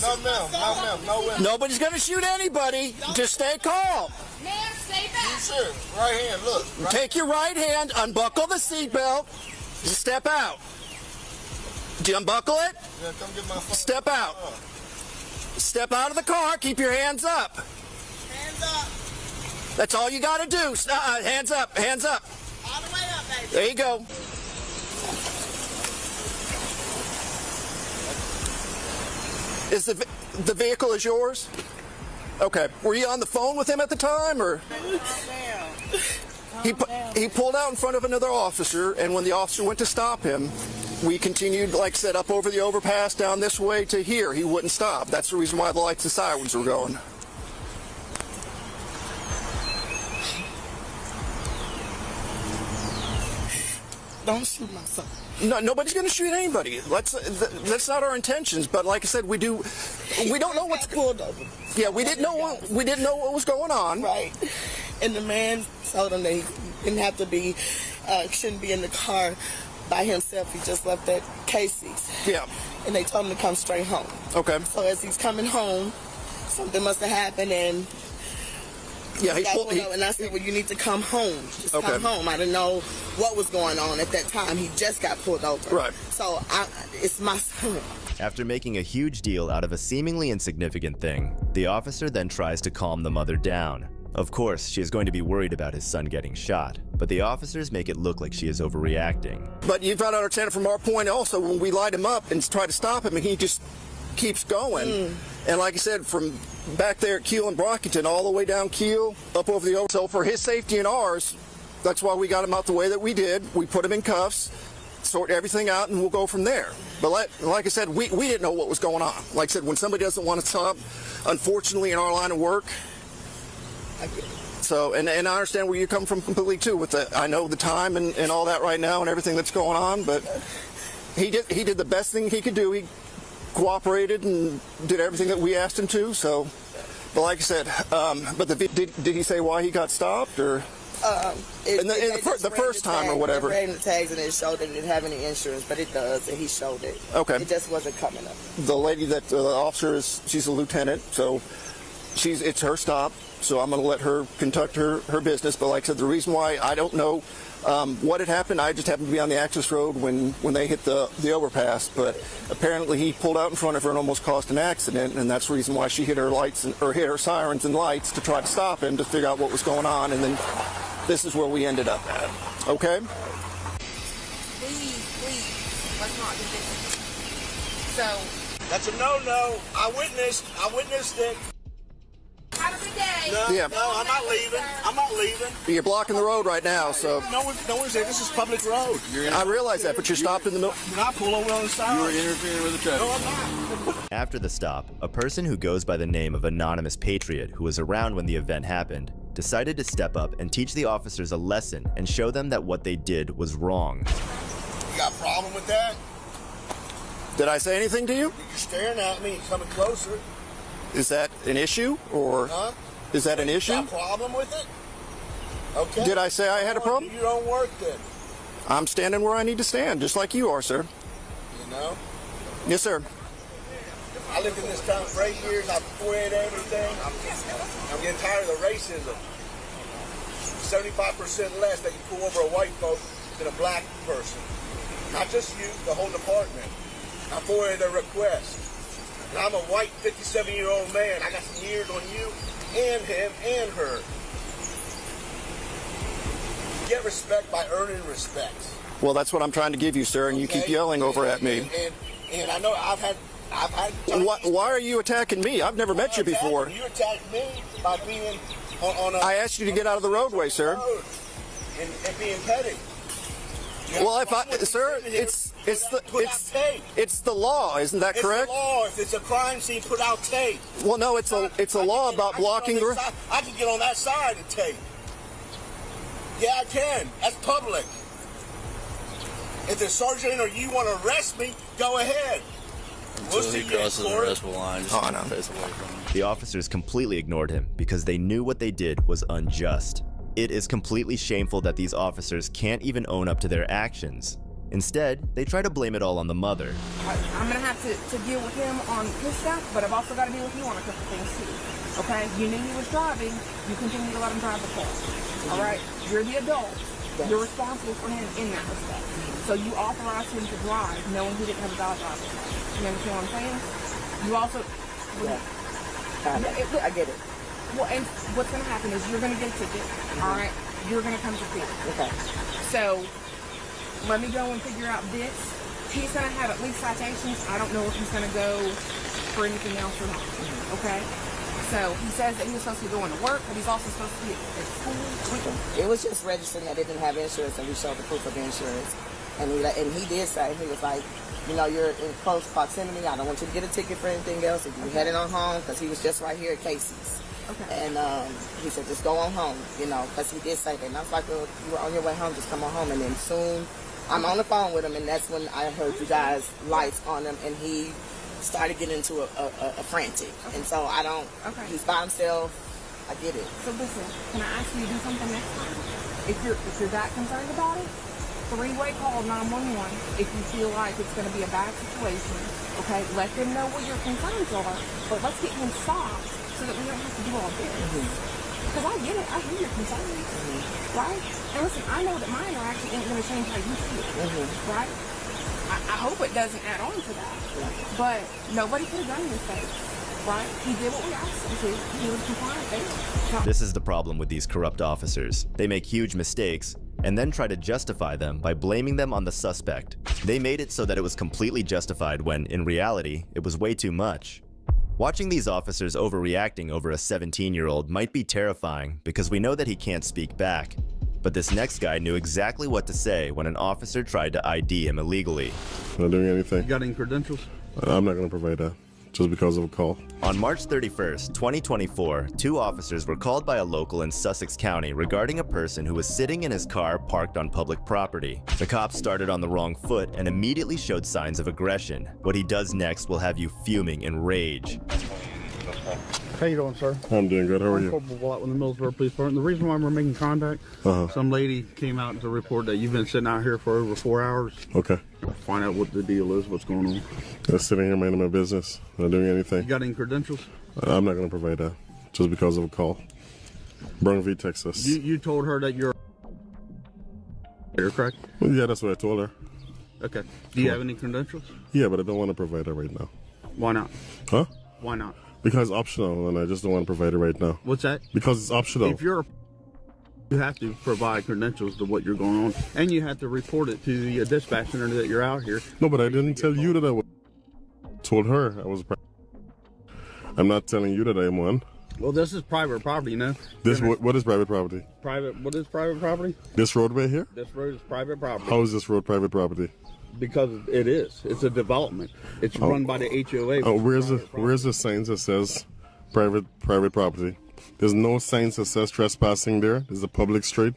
No, ma'am. No, ma'am. No way. Nobody's gonna shoot anybody. Just stay calm. Ma'am, stay back. You sure? Right hand, look. Right. Take your right hand, unbuckle the seatbelt, just step out. Did you unbuckle it? Yeah, come get my phone. Step out. Step out of the car, keep your hands up. Hands up. That's all you gotta do. Hands up, hands up. All the way up, baby. There you go. Is the vehicle is yours? Okay. Were you on the phone with him at the time, or? He pulled out in front of another officer, and when the officer went to stop him, we continued, like I said, up over the overpass, down this way to here. He wouldn't stop. That's the reason why the lights and sirens were going. Don't shoot my son. No, nobody's going to shoot anybody. That's not our intentions. But like I said, we don't know what's pulled over. Yeah, we didn't know what was going on. Right. And the man told him that he didn't have to be, shouldn't be in the car by himself. He just left at Casey's. Yeah. And they told him to come straight home. Okay. So as he's coming home, something must have happened, and yeah, and I said, well, you need to come home. Just come home. I didn't know what was going on at that time. He just got pulled over. Right. So it's my son. After making a huge deal out of a seemingly insignificant thing, the officer then tries to calm the mother down. Of course, she is going to be worried about his son getting shot, but the officers make it look like she is overreacting. But you've got to understand it from our point also, when we light him up and try to stop him, and he just keeps going. And like I said, from back there at Keel and Brockington, all the way down Keel, up over the over. So for his safety and ours, that's why we got him out the way that we did. We put him in cuffs, sort everything out, and we'll go from there. But like I said, we didn't know what was going on. Like I said, when somebody doesn't want to stop, unfortunately in our line of work, so, and I understand where you come from completely too with I know the time and all that right now and everything that's going on, but he did the best thing he could do. He cooperated and did everything that we asked him to. So, but like I said, but did he say why he got stopped, or the first time or whatever? They ran the tags and it showed that it didn't have any insurance, but it does, and he showed it. Okay. It just wasn't coming up. The lady that the officer is, she's a lieutenant, so it's her stop. So I'm going to let her conduct her business. But like I said, the reason why I don't know what had happened, I just happened to be on the access road when they hit the overpass. But apparently he pulled out in front of her and almost caused an accident, and that's the reason why she hit her lights or hit her sirens and lights to try to stop him, to figure out what was going on. And then this is where we ended up at. Okay? Please, let's not do this. So that's a no-no. I witnessed it. Have a good day. No, yeah. No, I'm not leaving. I'm not leaving. You're blocking the road right now, so. No one's there. This is public road. I realize that, but you're stopped in the middle. You're not pulling over on the side. You were interfering with the traffic. No, I'm not. After the stop, a person who goes by the name of Anonymous Patriot, who was around when the event happened, decided to step up and teach the officers a lesson and show them that what they did was wrong. You got a problem with that? Did I say anything to you? You're staring at me. You're coming closer. Is that an issue, or is that an issue? You got a problem with it? Okay. Did I say I had a problem? Do your own work then. I'm standing where I need to stand, just like you are, sir. You know? Yes, sir. I lived in this town for 8 years. I've avoided everything. I'm getting tired of the racism. 75% less that you pull over a white folk than a black person. Not just you, the whole department. I forwarded a request. And I'm a white 57-year-old man. I got some years on you and him and her. Get respect by earning respect. Well, that's what I'm trying to give you, sir, and you keep yelling over at me. And I know I've had. Why are you attacking me? I've never met you before. You attacked me by being on a. I asked you to get out of the roadway, sir. And being petty. Well, sir, it's the law, isn't that correct? It's the law. If it's a crime scene, put out tape. Well, no, it's a law about blocking the. I can get on that side and tape. Yeah, I can. That's public. If the sergeant or you want to arrest me, go ahead. We'll see you in court. The officers completely ignored him because they knew what they did was unjust. It is completely shameful that these officers can't even own up to their actions. Instead, they try to blame it all on the mother. I'm going to have to deal with him on his stuff, but I've also got to deal with you on a couple things too. Okay? You knew he was driving. You continue to let him drive the car. All right? You're the adult. You're responsible for him in that respect. So you authorized him to drive knowing he didn't have a valid driver's license. You understand what I'm saying? You also... I get it. Well, and what's going to happen is you're going to get a ticket, all right? You're going to come to court. Okay. So, let me go and figure out this. He's going to have at least citations. I don't know if he's going to go for anything else or not, okay? So, he says that he was supposed to be going to work, but he's also supposed to be at school. It was just registering that it didn't have insurance, and we showed the proof of insurance. And he did say, he was like, you know, you're in close proximity. I don't want you to get a ticket for anything else. If you're heading on home, because he was just right here at Casey's. Okay. And he said, just go on home, you know, because he did say that. And I was like, well, you were on your way home, just come on home. And then soon, I'm on the phone with him, and that's when I heard you guys' lights on him, and he started getting into a frantic. Okay. And so I don't, he's by himself. I get it. So listen, can I ask you to do something next time? If you're that concerned about it, three-way call 911 if you feel like it's going to be a bad situation. Okay, let them know what your concerns are, but let's get him stopped so that we don't have to do all this. Because I get it, I hear your concerns, right? And listen, I know that my interaction ain't going to change how you feel, right? I hope it doesn't add on to that, but nobody could have done this thing. Right? He did what we asked him to. He was compliant there. This is the problem with these corrupt officers. They make huge mistakes and then try to justify them by blaming them on the suspect. They made it so that it was completely justified when, in reality, it was way too much. Watching these officers overreacting over a 17-year-old might be terrifying because we know that he can't speak back. But this next guy knew exactly what to say when an officer tried to ID him illegally. Not doing anything. You got any credentials? I'm not going to provide that. Just because of a call. On March 31st, 2024, two officers were called by a local in Sussex County regarding a person who was sitting in his car parked on public property. The cops started on the wrong foot and immediately showed signs of aggression. What he does next will have you fuming in rage. How you doing, sir? I'm doing good. How are you? I'm Corporal Watt with the Millsboro Police Department. The reason why we're making contact, some lady came out to report that you've been sitting out here for over 4 hours. Okay. Find out what the deal is, what's going on. Just sitting here minding my business, not doing anything. You got any credentials? I'm not going to provide that, just because of a call. Brookhaven, Texas. You told her that you're correct? Well, yeah, that's what I told her. Okay. Do you have any credentials? Yeah, but I don't want to provide it right now. Why not? Huh? Why not? Because it's optional, and I just don't want to provide it right now. What's that? Because it's optional. If you're you have to provide credentials to what you're going on, and you have to report it to the dispatch center that you're out here. No, but I didn't tell you that I was. Told her I was. I'm not telling you that I'm one. Well, this is private property, you know. What is private property? What is private property? This roadway here? This road is private property. How is this road private property? Because it is. It's a development. It's run by the HOA. Oh, where's the signs that says private property? There's no signs that says trespassing there. There's a public street,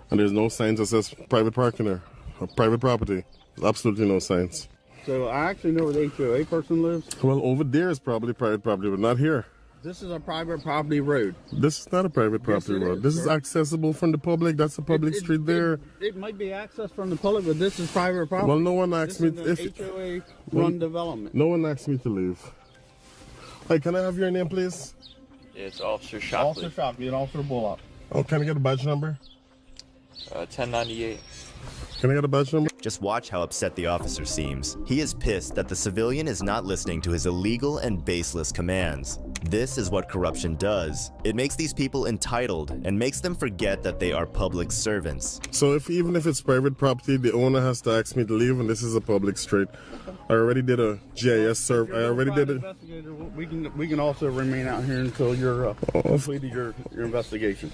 and there's no signs that says private parking there. Or private property. There's absolutely no signs. So I actually know where the HOA person lives. Well, over there is probably private property, but not here. This is a private property road. This is not a private property road. This is accessible from the public. That's a public street there. It might be accessed from the public, but this is private property. Well, no one asked me if HOA run development. No one asked me to leave. Hey, can I have your name, please? It's Officer Shockley. Officer Shockley and Officer Bullock. Oh, can I get a badge number? 1098. Can I get a badge number? Just watch how upset the officer seems. He is pissed that the civilian is not listening to his illegal and baseless commands. This is what corruption does. It makes these people entitled and makes them forget that they are public servants. So even if it's private property, the owner has to ask me to leave, and this is a public street. I already did a GIS survey. I already did it. We can also remain out here until you're completed your investigation.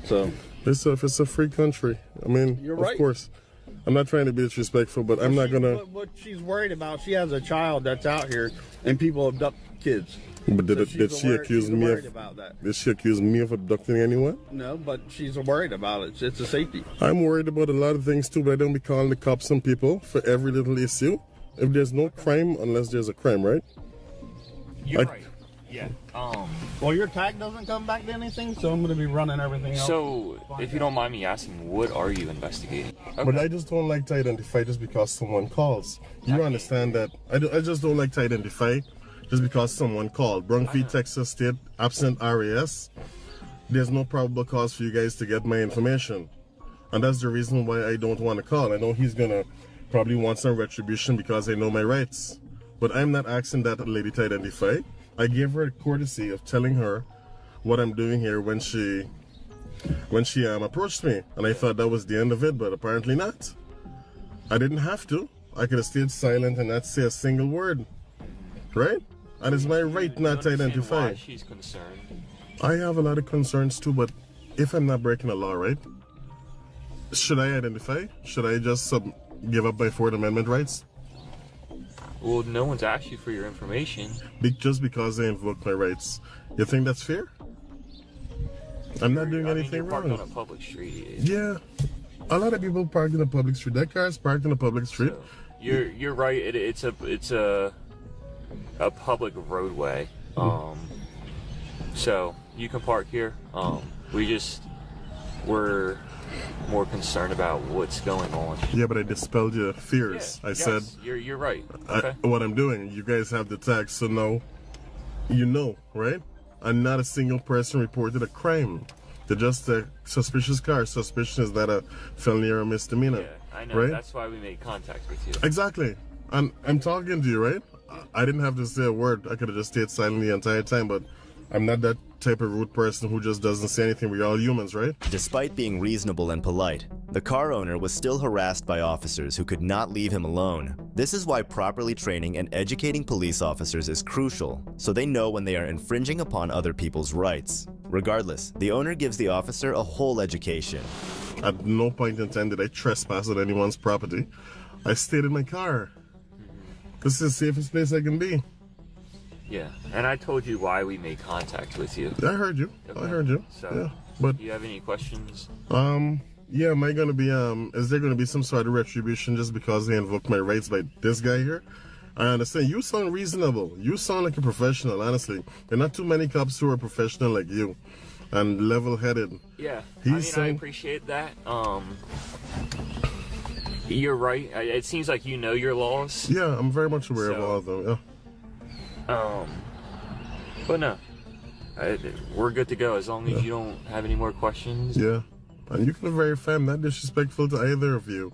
So it's a free country. I mean, you're right. Of course. I'm not trying to be disrespectful, but I'm not gonna. What she's worried about, she has a child that's out here, and people abduct kids. But did she accuse me of abducting anyone? No, but she's worried about it. It's a safety. I'm worried about a lot of things too, but I don't be calling the cops on people for every little issue. If there's no crime, unless there's a crime, right? You're right. Yeah. Well, your tag doesn't come back to anything, so I'm going to be running everything else. So, if you don't mind me asking, what are you investigating? Okay. But I just don't like to identify just because someone calls. You understand that? I just don't like to identify just because someone called. Brookhaven, Texas State, absent RAS. There's no probable cause for you guys to get my information. And that's the reason why I don't want to call. I know he's going to probably want some retribution because I know my rights. But I'm not asking that lady to identify. I gave her a courtesy of telling her what I'm doing here when she approached me, and I thought that was the end of it, but apparently not. I didn't have to. I could have stayed silent and not say a single word, right? And it's my right not to identify. Why she's concerned? I have a lot of concerns too, but if I'm not breaking the law, right? Should I identify? Should I just give up my Fourth Amendment rights? Well, no one's asked you for your information. Just because I invoke my rights. You think that's fair? I'm not doing anything wrong. You're parked on a public street. Yeah. A lot of people park in a public street. That car is parked in a public street. So, you're right. It's a public roadway. So you can park here. We're more concerned about what's going on. Yeah, but I dispelled your fears. Yeah, I said you're right. Okay. What I'm doing. You guys have the tag, so no, you know, right? And not a single person reported a crime. They're just a suspicious car. Suspicion is not a felony or a misdemeanor. Yeah, I know. Right? That's why we made contact with you. Exactly. And I'm talking to you, right? I didn't have to say a word. I could have just stayed silent the entire time, but I'm not that type of rude person who just doesn't say anything. We're all humans, right? Despite being reasonable and polite, the car owner was still harassed by officers who could not leave him alone. This is why properly training and educating police officers is crucial, so they know when they are infringing upon other people's rights. Regardless, the owner gives the officer a whole education. At no point in time did I trespass on anyone's property. I stayed in my car. This is the safest place I can be. Yeah, and I told you why we made contact with you. I heard you. Okay. I heard you. So, yeah, but do you have any questions? Yeah, am I gonna be is there gonna be some sort of retribution just because they invoked my rights by this guy here? I understand. You sound reasonable. You sound like a professional, honestly. There are not too many cops who are professional like you and level-headed. Yeah, I appreciate that. You're right. It seems like you know your laws. Yeah, I'm very much aware of all of them, yeah. But no, we're good to go as long as you don't have any more questions. Yeah, and you can be very fair, not disrespectful to either of you.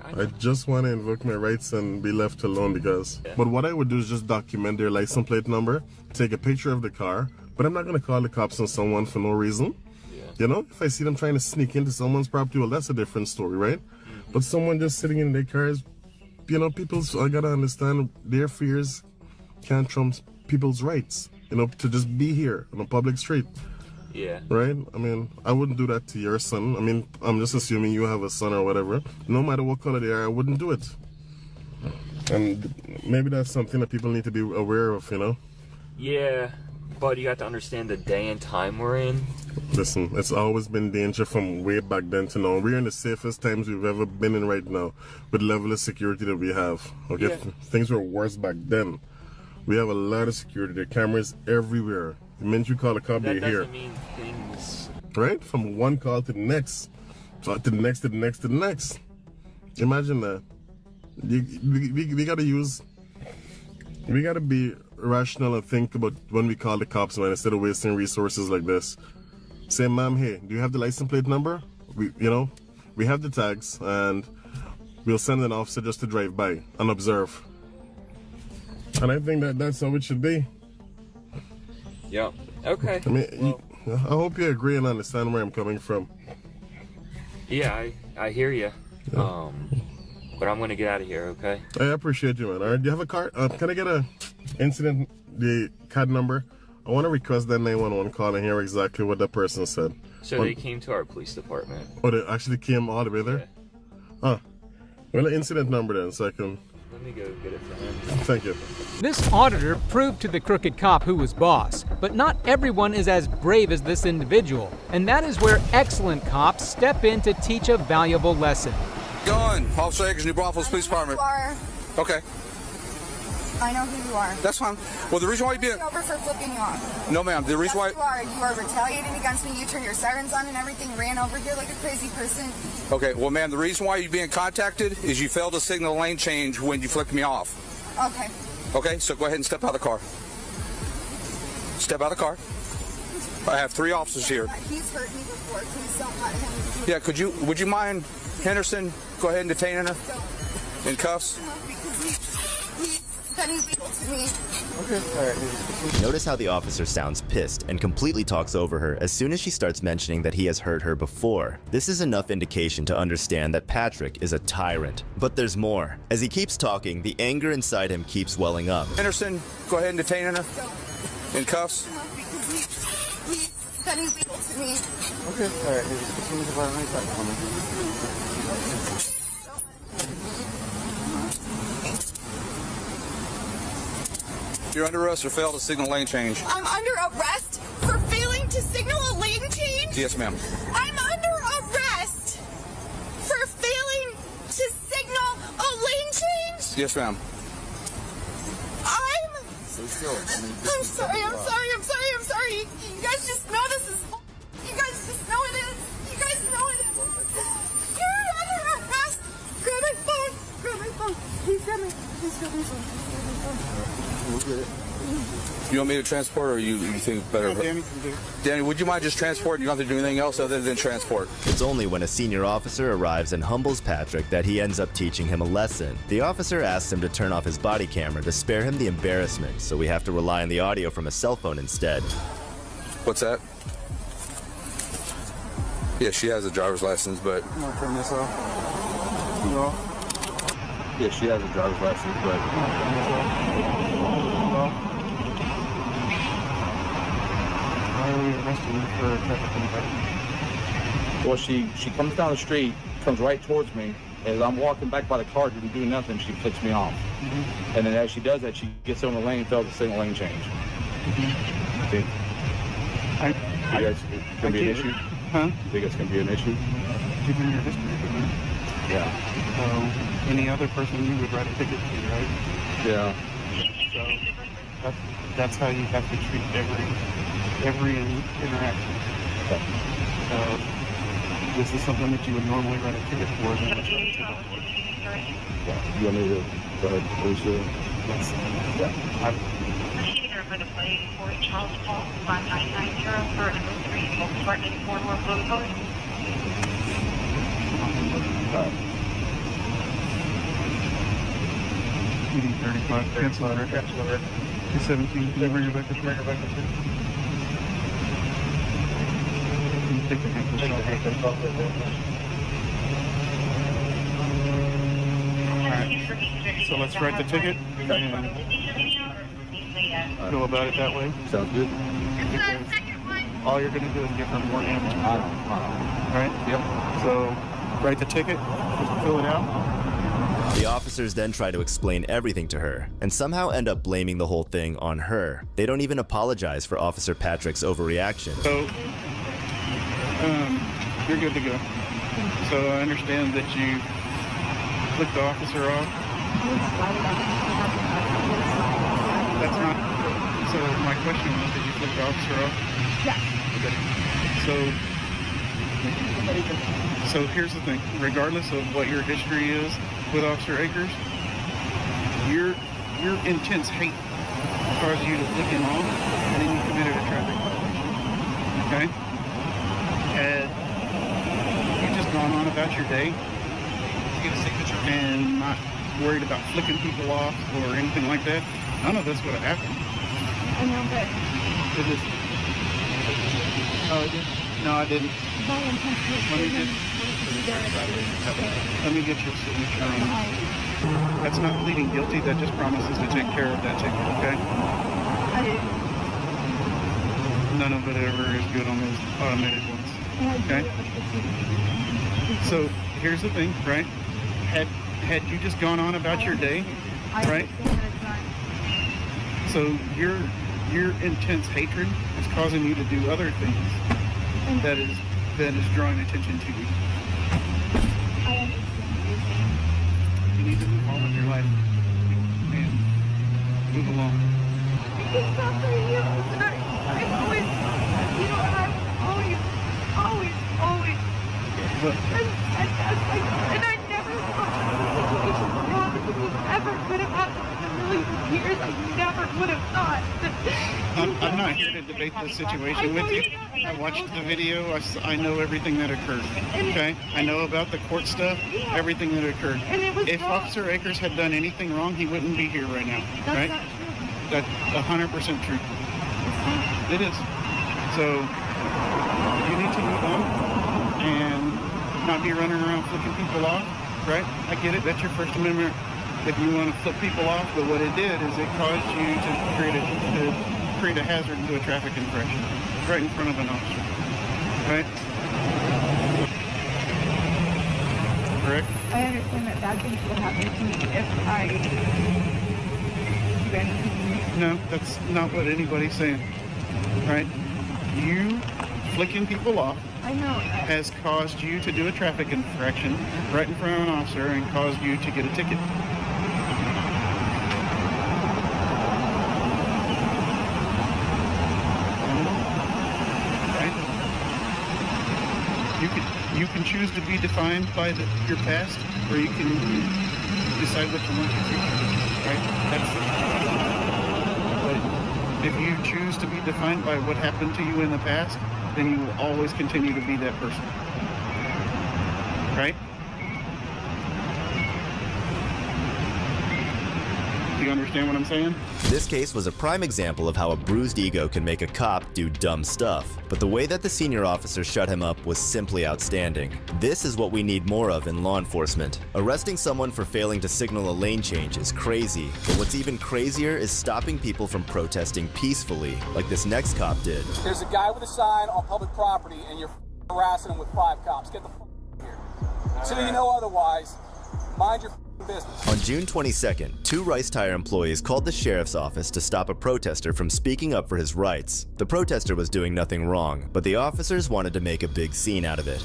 I just want to invoke my rights and be left alone because... Yeah. But what I would do is just document their license plate number, take a picture of the car, but I'm not going to call the cops on someone for no reason. Yeah. You know, if I see them trying to sneak into someone's property, well, that's a different story, right? Mm-hmm. But someone just sitting in their cars, you know, I got to understand their fears can't trump people's rights. you know, to just be here on a public street. Yeah. Right? I mean, I wouldn't do that to your son. I mean, I'm just assuming you have a son or whatever. No matter what color they are, I wouldn't do it. And maybe that's something that people need to be aware of, you know? Yeah, but you have to understand the day and time we're in. Listen, it's always been danger from way back then to now. We're in the safest times we've ever been in right now with the level of security that we have. Okay? Yeah. Things were worse back then. We have a lot of security. There are cameras everywhere. The minute you call a cop, they're here. That doesn't mean things... Right? From one call to the next. To the next, to the next, to the next. Imagine that. We gotta use... We gotta be rational and think about when we call the cops, man, instead of wasting resources like this. Say, ma'am, hey, do you have the license plate number? We have the tags, and we'll send an officer just to drive by and observe. And I think that's how it should be. Yeah. Okay. I mean, I hope you agree and understand where I'm coming from. Yeah, I hear you. Yeah. But I'm gonna get out of here, okay? I appreciate you, man. All right, do you have a card? Can I get the card number? I want to request that 911 call and hear exactly what that person said. So they came to our police department. Oh, they actually came all the way there? Yeah. Huh. Well, the incident number then, so I can... Let me go get it for him. Thank you. This auditor proved to the crooked cop who was boss, but not everyone is as brave as this individual, and that is where excellent cops step in to teach a valuable lesson. Going, Officer Eggers, New Braunfels Police Department. Okay. I know who you are. That's fine. Well, the reason why you being... over for flipping you off. No, ma'am. The reason why... You are retaliating against me. You turned your sirens on and everything, ran over here like a crazy person. Okay, well, ma'am, the reason why you're being contacted is you failed to signal lane change when you flicked me off. Okay. Okay, so go ahead and step out of the car. Step out of the car. I have 3 officers here. He's hurt me before. Please don't let him. Yeah, would you mind, Henderson, go ahead and detaining her in cuffs? To me. Okay. All right. Notice how the officer sounds pissed and completely talks over her as soon as she starts mentioning that he has hurt her before. This is enough indication to understand that Patrick is a tyrant. But there's more. As he keeps talking, the anger inside him keeps welling up. Henderson, go ahead and detaining her in cuffs. To me. Okay. All right. You're under arrest for failed to signal lane change. I'm under arrest for failing to signal a lane change? Yes, ma'am. I'm under arrest for failing to signal a lane change? Yes, ma'am. I'm sorry. You guys just know this is... You guys just know it is. You guys know it is. You're under arrest. Grab my phone. Please grab my phone. We'll get it. You want me to transport, or you think better? Danny can do it. Danny, would you mind just transport? You don't have to do anything else other than transport. It's only when a senior officer arrives and humbles Patrick that he ends up teaching him a lesson. The officer asks him to turn off his body camera to spare him the embarrassment, so we have to rely on the audio from a cell phone instead. What's that? Yeah, she has a driver's license, but... I'm gonna turn this off. No. Yeah, she has a driver's license, but... Well, she comes down the street, comes right towards me. As I'm walking back by the car to do nothing, she flicks me off. And then as she does that, she gets on the lane, fails to signal lane change. See? You guys, it's gonna be an issue? Huh? You think it's gonna be an issue? Given your history, Yeah. so any other person you would write a ticket to, right? Yeah. So that's how you have to treat every interaction. Okay. So this is something that you would normally write a ticket for, then it's write a ticket for. Yeah. You want me to go ahead and police you? Yes. Yeah. For the plate for Charles Paul 5990 for number 3 Volkswagen 4 North Road Post. PD 35, cancel the record. 217, can you bring it back up there? Take the handcuffs off. Alright, so let's write the ticket. And go about it that way. Sounds good. All you're going to do is give her more ammo. All right? Yep. So write the ticket, just fill it out. The officers then try to explain everything to her and somehow end up blaming the whole thing on her. They don't even apologize for Officer Patrick's overreaction. So, you're good to go. So I understand that you flicked the officer off. That's not. So my question was, did you flick the officer off? Yeah. Okay. So here's the thing. Regardless of what your history is with Officer Akers, your intense hate caused you to flick him off, and then you committed a traffic violation. Okay? Had you just gone on about your day and not worried about flicking people off or anything like that, none of this would have happened. I know, but... Oh, I did? No, I didn't. Let me get your signature on it. That's not pleading guilty. That just promises to take care of that ticket, okay? None of it ever is good on those automated ones, okay? So here's the thing, right? Had you just gone on about your day, right? So your intense hatred is causing you to do other things that is drawing attention to you. You need to move on with your life and move along. It's not for you. I'm always, you know, and I'm always. And I never thought this ever could have happened in a million years. I never would have thought. I'm not here to debate this situation with you. I watched the video. I know everything that occurred. Okay? I know about the court stuff, everything that occurred. If Officer Akers had done anything wrong, he wouldn't be here right now. Right? That's 100% true. It is. So you need to move on and not be running around flipping people off. Right? I get it. That's your First Amendment. If you want to flip people off, but what it did is it caused you to create a hazard to a traffic infraction right in front of an officer. Right? Correct? I understand that bad things will happen to me if I do anything. No, that's not what anybody's saying. Right? You flicking people off has caused you to do a traffic infraction right in front of an officer and caused you to get a ticket. You can choose to be defined by your past, or you can decide what you want your future to be, right? But if you choose to be defined by what happened to you in the past, then you will always continue to be that person, right? Do you understand what I'm saying? This case was a prime example of how a bruised ego can make a cop do dumb stuff, but the way that the senior officer shut him up was simply outstanding. This is what we need more of in law enforcement. Arresting someone for failing to signal a lane change is crazy, but what's even crazier is stopping people from protesting peacefully, like this next cop did. There's a guy with a sign on public property and you're harassing him with 5 cops. Get the here. So you know otherwise, mind your business. On June 22nd, 2 Rice Tire employees called the sheriff's office to stop a protester from speaking up for his rights. The protester was doing nothing wrong, but the officers wanted to make a big scene out of it.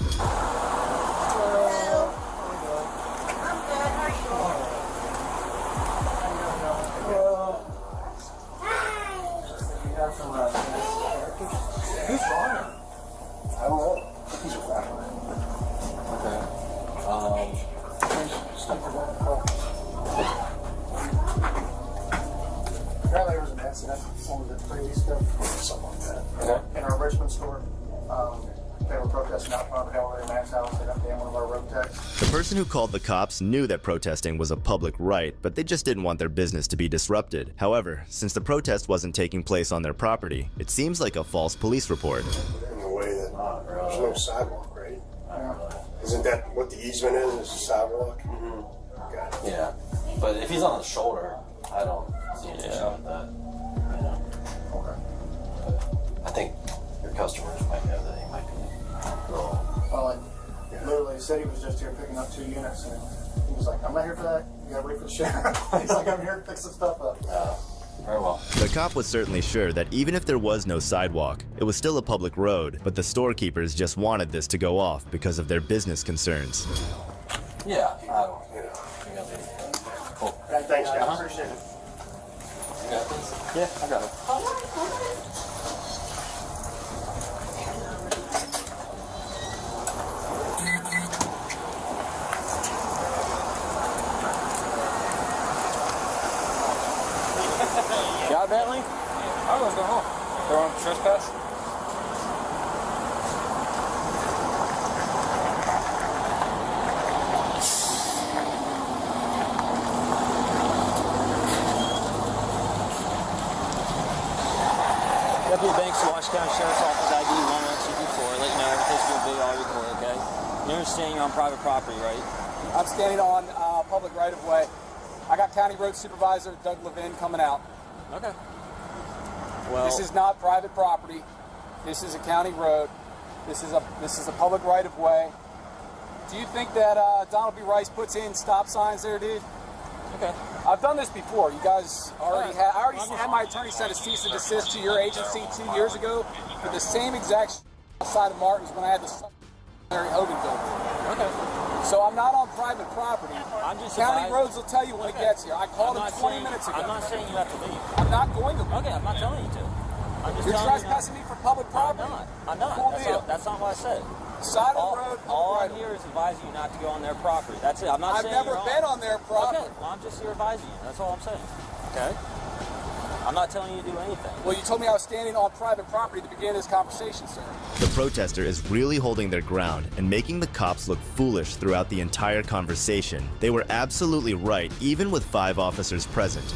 Apparently there was an accident on the previous stuff, something like that. Okay. In our Richmond store, they were protesting out front of the Holiday Max House. They got down one of our road techs. The person who called the cops knew that protesting was a public right, but they just didn't want their business to be disrupted. However, since the protest wasn't taking place on their property, it seems like a false police report. In the way that there's no sidewalk, right? Isn't that what the easement is a sidewalk? Yeah, but if he's on the shoulder, I don't see an issue with that. customers might know that he might be a little. Well, like, literally said he was just here picking up 2 units, and he was like, I'm not here for that. You gotta wait for the sheriff. He's like, I'm here to fix some stuff up. Very well. The cop was certainly sure that even if there was no sidewalk, it was still a public road, but the storekeepers just wanted this to go off because of their business concerns. Yeah, I don't, cool. Thanks, guys. Appreciate it. You got this? Yeah, I got it. Got Bentley? I was going home. They're on trespass? Deputy Banks, Washington County Sheriff's Office, ID 11224. Let you know everything's going to be all recorded, okay? You understand you're on private property, right? I'm standing on public right-of-way. I got County Road Supervisor Doug Levin coming out. Okay. Well, this is not private property. This is a county road. This is a public right-of-way. Do you think that Donald B. Rice puts in stop signs there, dude? Okay. I've done this before. You guys already had. I already had my attorney send a cease and desist to your agency 2 years ago for the same exact outside of Martin's when I had the Hogan building. Okay. So I'm not on private property. I'm just County advised. roads will tell you when it gets here. I called him 20 minutes ago. I'm not saying you have to leave. I'm not going to. Okay, I'm not telling you to. I'm just You're telling trespassing me for public property. I'm not. That's not what I said. Side of the road. All I'm here is advising you not to go on their property. That's it. I'm not I've saying never you're been wrong. on their property. Okay, well, I'm just here advising you. That's all I'm saying. Okay? I'm not telling you to do anything. Well, you told me I was standing on private property to begin this conversation, sir. The protester is really holding their ground and making the cops look foolish throughout the entire conversation. They were absolutely right, even with 5 officers present.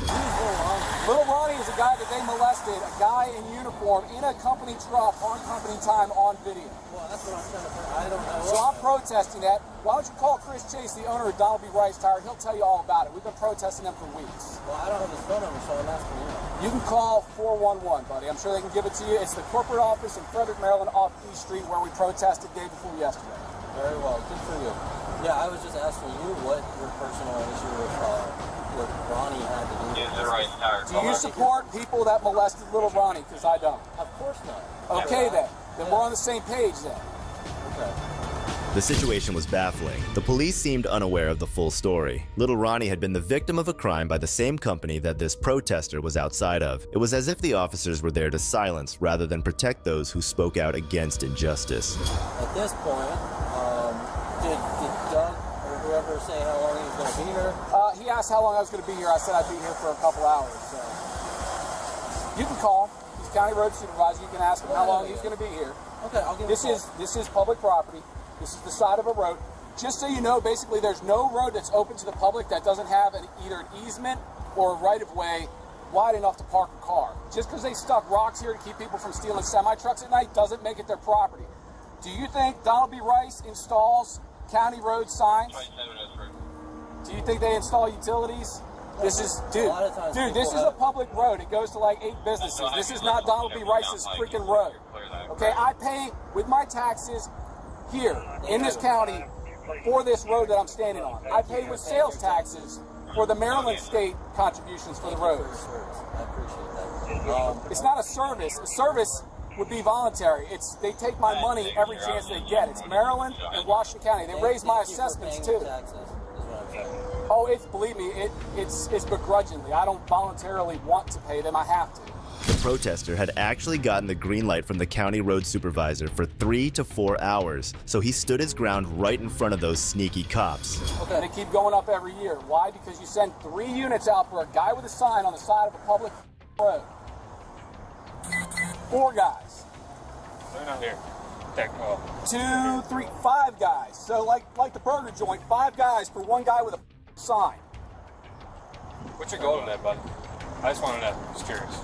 Little Ronnie is a guy that they molested, a guy in uniform, in a company truck, on company time, on video. Well, that's what I'm trying to say. I don't know. So I'm protesting that. Why don't you call Chris Chase, the owner of Donald B. Rice Tire? He'll tell you all about it. We've been protesting them for weeks. Well, I don't have his phone number, so I'm asking you. You can call 411, buddy. I'm sure they can give it to you. It's the corporate office in Frederick, Maryland, off East Street, where we protested day before yesterday. Very well. Good for you. Yeah, I was just asking you what your personal issue with Ronnie had to do. Yeah, the right tire. Do you support people that molested little Ronnie? Because I don't. Of course not. Okay, then. Then we're on the same page, then. Okay. The situation was baffling. The police seemed unaware of the full story. Little Ronnie had been the victim of a crime by the same company that this protester was outside of. It was as if the officers were there to silence rather than protect those who spoke out against injustice. At this point, did Doug or whoever say how long he was going to be here? He asked how long I was going to be here. I said I'd be here for a couple hours. So you can call him. He's County Road Supervisor. You can ask him how long he's going to be here. Okay, I'll give him a call. This is public property. This is the side of a road. Just so you know, basically, there's no road that's open to the public that doesn't have either an easement or a right-of-way wide enough to park a car. Just because they stuck rocks here to keep people from stealing semi-trucks at night doesn't make it their property. Do you think Donald B. Rice installs county road signs? Do you think they install utilities? This is, dude, this is a public road. It goes to like 8 businesses. This is not Donald B. Rice's freaking road. Okay, I pay with my taxes here in this county for this road that I'm standing on. I pay with sales taxes for the Maryland state contributions for the roads. I appreciate that. It's not a service. A service would be voluntary. They take my money every chance they get. It's Maryland and Washington County. They raise my assessments too. Oh, believe me, it's begrudgingly. I don't voluntarily want to pay them. I have to. The protester had actually gotten the green light from the county road supervisor for 3 to 4 hours, so he stood his ground right in front of those sneaky cops. Okay. They keep going up every year. Why? Because you send 3 units out for a guy with a sign on the side of a public road. 4 guys. They're not here. 2, 3, 5 guys. So like the burger joint, 5 guys for 1 guy with a sign. What's your goal in that, bud? I just want to know. Just curious.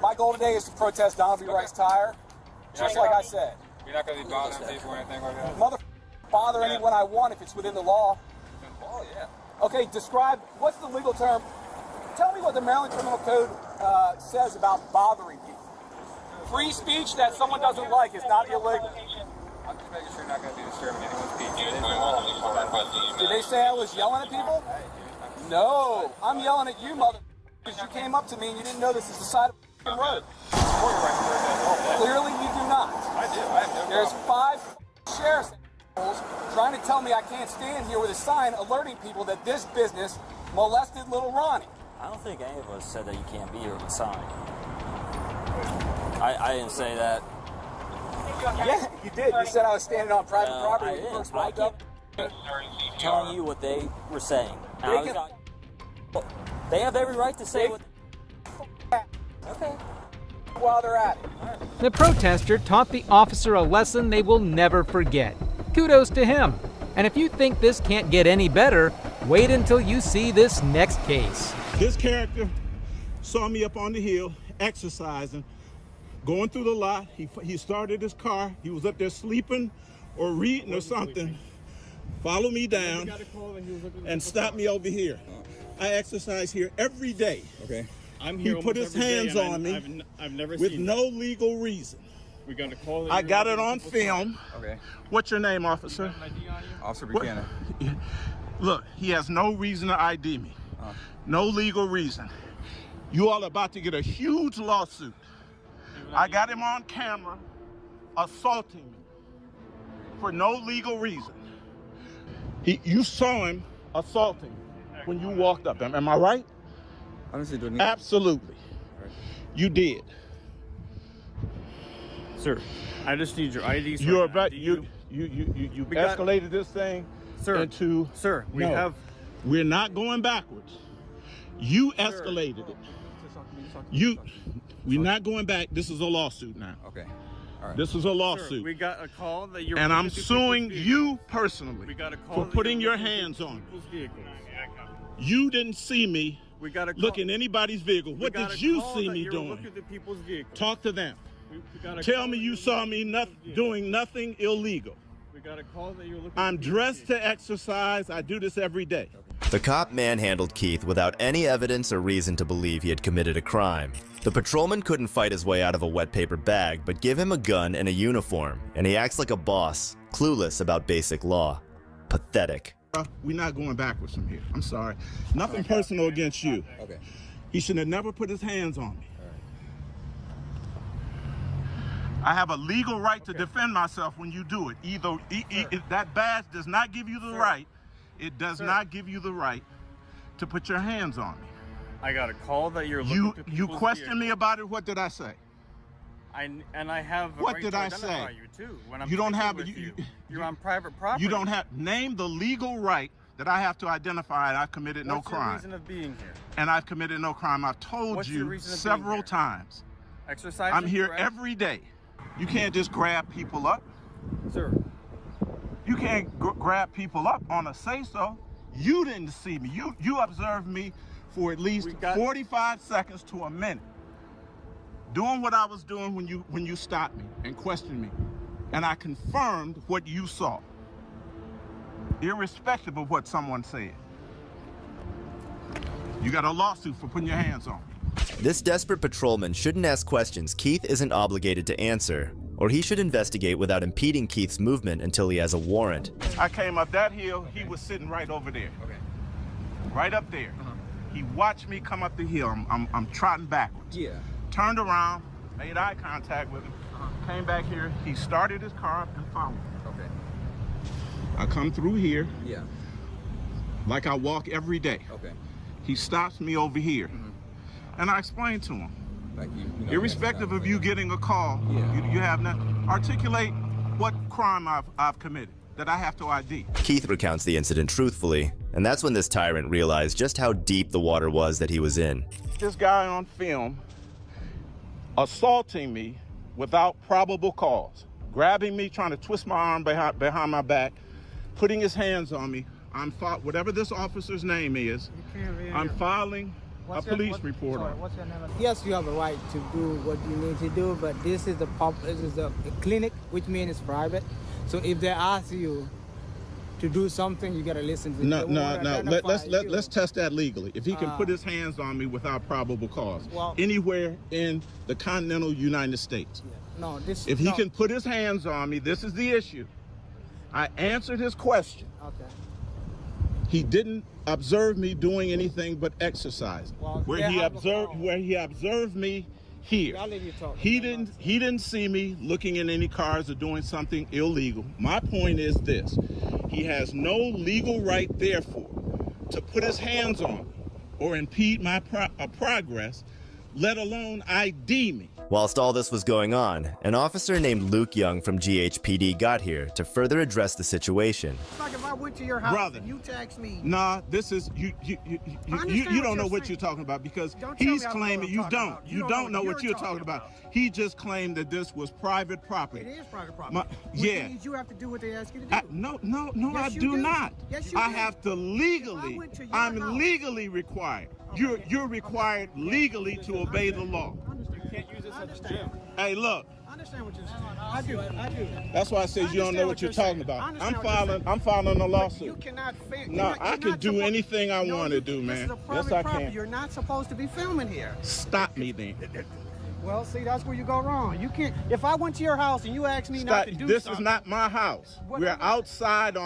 My goal today is to protest Donald B. Rice Tire, just like I said. You're not going to be bothering people or anything like that? Bother anyone I want if it's within the law. Oh, yeah. Okay, describe, what's the legal term? Tell me what the Maryland Criminal Code says about bothering people. free speech that someone doesn't like is not illegal. I'm just making sure you're not going to be disturbing anyone's speech. It is my law. Did they say I was yelling at people? No, I'm yelling at you, mother, because you came up to me and you didn't know this is the side of the road. Clearly you do not. I do. I have no There's 5 sheriffs trying to tell me I can't stand here with a sign alerting people that this business molested little Ronnie. I don't think any of us said that you can't be here with a sign. I didn't say that. Yeah, you did. You said I was standing on private property when you first walked up. Telling you what they were saying. They have every right to say what. Okay. While they're at it. The protester taught the officer a lesson they will never forget. Kudos to him. And if you think this can't get any better, wait until you see this next case. This character saw me up on the hill exercising, going through the lot. He started his car. He was up there sleeping or reading or something. Followed me down and stopped me over here. I exercise here every day. Okay. I'm here. He put his hands on me I've never with seen no legal reason. We got a call. I got it on film. Okay. What's your name, officer? Officer Buchanan. Look, he has no reason to ID me. No legal reason. You all are about to get a huge lawsuit. I got him on camera assaulting me for no legal reason. You saw him assaulting me when you walked up. Am I right? Honestly, doing absolutely. Right. You did. Sir, I just need your ID. You're about you escalated this thing, sir, into sir. We're not going backwards. You escalated it. We're not going back. This is a lawsuit now. Okay. All right. This is a lawsuit. Sir, we got a call that you're. And I'm suing you personally we got a call for putting your hands on me. You didn't see me look in anybody's vehicle. What did you see me doing? Talk to them. Tell me you saw me doing nothing illegal. We got a call that you're looking. I'm dressed to exercise. I do this every day. The cop manhandled Keith without any evidence or reason to believe he had committed a crime. The patrolman couldn't fight his way out of a wet paper bag, but give him a gun and a uniform, and he acts like a boss, clueless about basic law. Pathetic. We're not going backwards from here. I'm sorry. Nothing personal against you. Okay. He should have never put his hands on me. I have a legal right to defend myself when you do it. Either that badge does not give you the right. It does not give you the right to put your hands on me. I got a call that you're looking to You questioned me about it. What did I say? I have a what right did to I identify say? you too. When I'm you don't have with you're on private property. You don't have name the legal right that I have to identify and I've committed no crime. What's your reason of being here? And I've committed no crime. I've told you several times. Exercise. I'm here every day. You can't just grab people up. Sir. You can't grab people up on a say-so. You didn't see me. You observed me for at least 45 seconds to a minute. Doing what I was doing when you stopped me and questioned me. And I confirmed what you saw. Irrespective of what someone said. You got a lawsuit for putting your hands on me. This desperate patrolman shouldn't ask questions Keith isn't obligated to answer, or he should investigate without impeding Keith's movement until he has a warrant. I came up that hill, he was sitting right over there. Okay. Right up there. He watched me come up the hill. I'm trotting backwards. Yeah. Turned around, made eye contact with him, came back here, he started his car up and followed me. Okay. I come through here. Yeah. Like I walk every day. Okay. He stops me over here. And I explained to him, like irrespective of you getting a call, you have not articulate what crime I've committed that I have to ID. Keith recounts the incident truthfully, and that's when this tyrant realized just how deep the water was that he was in. This guy on film assaulting me without probable cause, grabbing me, trying to twist my arm behind my back, putting his hands on me. Whatever this officer's name is, I'm filing a police report on. What's your name? Yes, you have a right to do what you need to do, but this is a clinic, which means it's private. So if they ask you to do something, you gotta listen to No. Let's test that legally. If he can put his hands on me without probable cause, anywhere in the continental United States. No, If he can put his hands on me, this is the issue. I answered his question. Okay. He didn't observe me doing anything but exercising. Where he observed me here. He didn't see me looking in any cars or doing something illegal. My point is this: he has no legal right, therefore, to put his hands on me or impede my progress, let alone ID me. Whilst all this was going on, an officer named Luke Young from GHPD got here to further address the situation. It's like if I went to your house Brother, and you text me. Nah, this is you don't know what you're talking about, because he's claiming you don't. You don't know what you're talking about. He just claimed that this was private property. It is private property. Which means you have to do what they ask you to do. No, Yes, I you do not. Yes, you I do. have to legally. I'm legally required. You're required legally to obey the law. You can't use this as a gym. Hey, look. I understand what you're saying. I do. That's why I said you don't know what you're talking about. I'm filing a lawsuit. You cannot film. No, I can do anything I want to do, man. This is a private Yes, I property. can. You're not supposed to be filming here. Stop me then. Well, see, that's where you go wrong. You can't. If I went to your house and you asked me not to do This something, is not my house. We're outside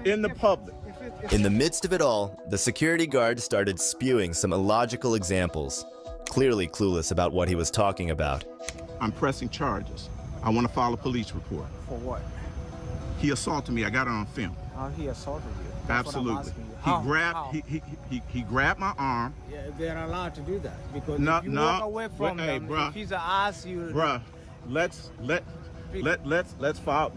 in the public. In the midst of it all, the security guard started spewing some illogical examples, clearly clueless about what he was talking about. I'm pressing charges. I want to file a police report. For what? He assaulted me. I got it on film. How he assaulted you? That's Absolutely. What I'm asking you. He grabbed my arm. Yeah, they're allowed to do that because No, if you no. walk away from Hey, them, bruh. if he's asked you, Bruh, let's file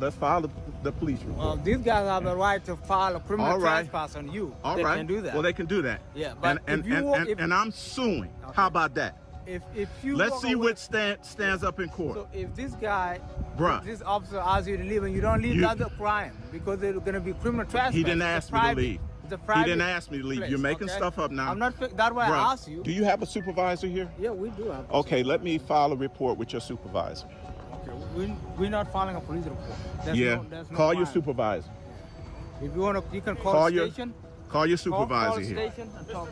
the police report. well, these guys have the right to file a criminal All right. trespass on you. All they right. can do that. Well, they can do that. Yeah, but and I'm suing. Okay. How about that? If you Let's walk see away, what stands up in court. So if this guy, Bruh. this officer asks you to leave and you don't leave, that's a crime because they're going to be criminal trespass. He didn't ask me to leave. It's a He private didn't ask me to leave. place, You're making okay? stuff up now. I'm not. That's why Bruh, I asked you. Do you have a supervisor here? Yeah, we do have. Okay, let me file a report with your supervisor. Okay, we're not filing a police report. There's no Call your crime. supervisor. If you want to, you can call Call the your station. Call your supervisor Call the here. station and talk.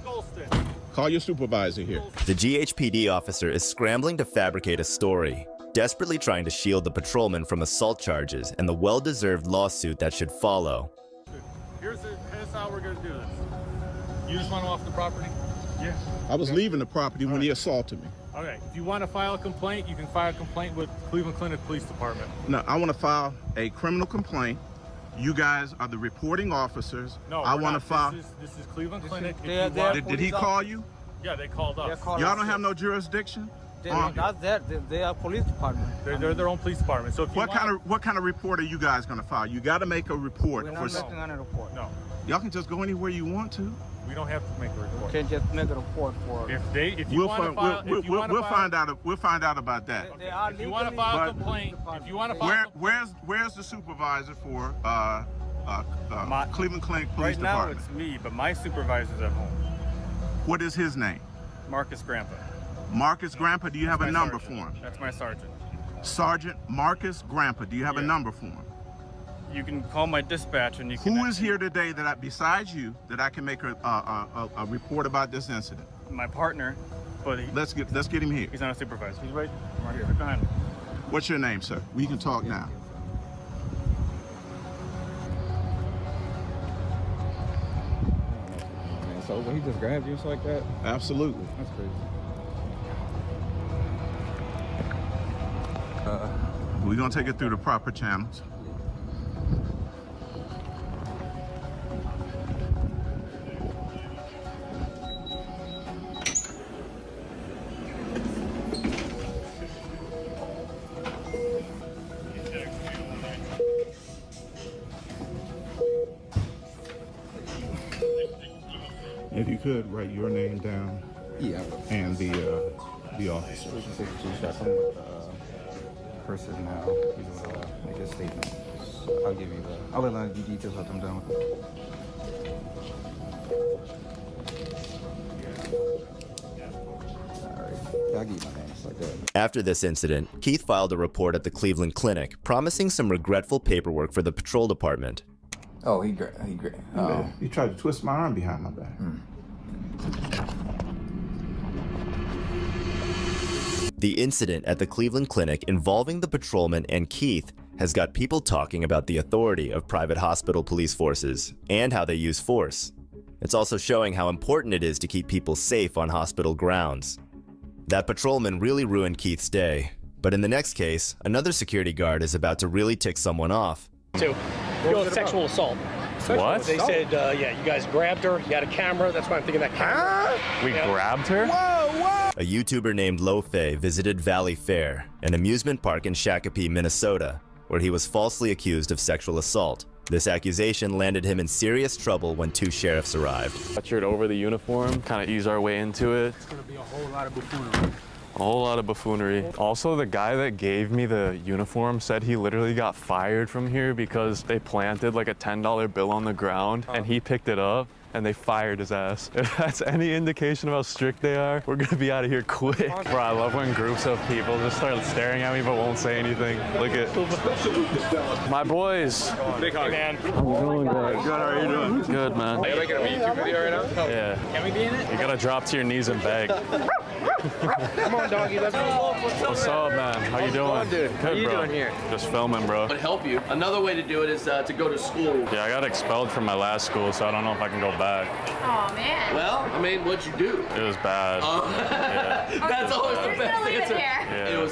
Call your supervisor here. The GHPD officer is scrambling to fabricate a story, desperately trying to shield the patrolman from assault charges and the well-deserved lawsuit that should follow. Here's how we're going to do this. You just want him off the property? Yeah. I was leaving the property when he assaulted me. Okay. If you want to file a complaint, you can file a complaint with Cleveland Clinic Police Department. No, I want to file a criminal complaint. You guys are the reporting officers. No, I want to file. This is Cleveland Clinic. Did he call you? Yeah, they called us. Y'all don't have no jurisdiction? Not that. They are police department. They're their own police department. So if what kind of report are you guys going to file? You got to make a report. We're not making a report. No. Y'all can just go anywhere you want to. We don't have to make a report. You can't just make a report for. If you want to file, we'll find out about that. If you want to file a complaint, where's the supervisor for Cleveland Clinic Police Department? Right now Department? it's me, but my supervisor's at home. What is his name? Marcus Grandpa. Marcus Grandpa, do you have a number sergeant. for him? That's my sergeant. Sergeant Marcus Grandpa, do you have a number for him? You can call my dispatch and you can... Who is here today besides you, that I can make a report about this incident? My partner, but let's get him here. He's not a supervisor. He's right here. Right behind me. What's your name, sir? We can talk now. So when he just grabbed you just like that? Absolutely. That's crazy. We're gonna take it through the proper channels. If you could write your name down, yeah, and the officer. We can take a two shots. I'm with the person now. He's gonna make a statement. I'll give you the. I'll let you details after I'm done with it. All right. I'll give you my name. It's like that. After this incident, Keith filed a report at the Cleveland Clinic, promising some regretful paperwork for the patrol department. Oh, he tried to twist my arm behind my back. The incident at the Cleveland Clinic involving the patrolman and Keith has got people talking about the authority of private hospital police forces and how they use force. It's also showing how important it is to keep people safe on hospital grounds. That patrolman really ruined Keith's day. But in the next case, another security guard is about to really tick someone off. Sexual assault. What? They said, yeah, you guys grabbed her. You had a camera. That's why I'm thinking that camera. We grabbed her? A YouTuber named Lofe visited Valley Fair, an amusement park in Shakopee, Minnesota, where he was falsely accused of sexual assault. This accusation landed him in serious trouble when 2 sheriffs arrived. Captured over the uniform, kind of ease our way into it. It's going to be a whole lot of buffoonery. A whole lot of buffoonery. Also, the guy that gave me the uniform said he literally got fired from here because they planted like a $10 bill on the ground and he picked it up and they fired his ass. If that's any indication of how strict they are, we're gonna be out of here quick. Bro, I love when groups of people just start staring at me but won't say anything. Look at my boys. Big hug. Hey, man. How's it going, guys? Good, how are you doing? Good, man. Are you making a YouTube video right now? Yeah. Can we be in it? You gotta drop to your knees and beg. Come on, doggy. Let's go. What's up, man? How you doing? Dude? Good, How you bro. doing here? Just filming, bro. Would help you. Another way to do it is to go to school. Yeah, I got expelled from my last school, so I don't know if I can go back. Oh man. Well, I mean, what'd you do? It was bad. Yeah. That's always the best answer. Yeah. It was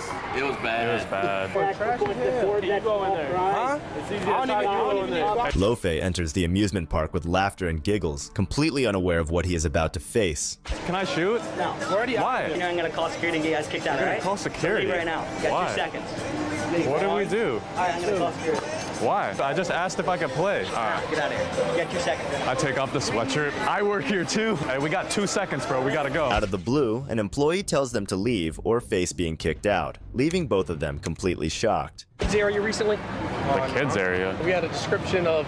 bad. It was bad. You go in there. Huh? It's easy to go in there. Lofe enters the amusement park with laughter and giggles, completely unaware of what he is about to face. Can I shoot? No. We're already Why? I'm going to call security and get you guys kicked out, You're all right? gonna call security? So leave right now. You got Why? 2 seconds. What did we do? All right, I'm going to call security. Why? I just asked if I could play. All right. Get out of here. You got 2 seconds. I take off the sweatshirt. I work here too. Hey, we got 2 seconds, bro. We gotta go. Out of the blue, an employee tells them to leave or face being kicked out, leaving both of them completely shocked. Kids area recently? The kids area? We had a description of,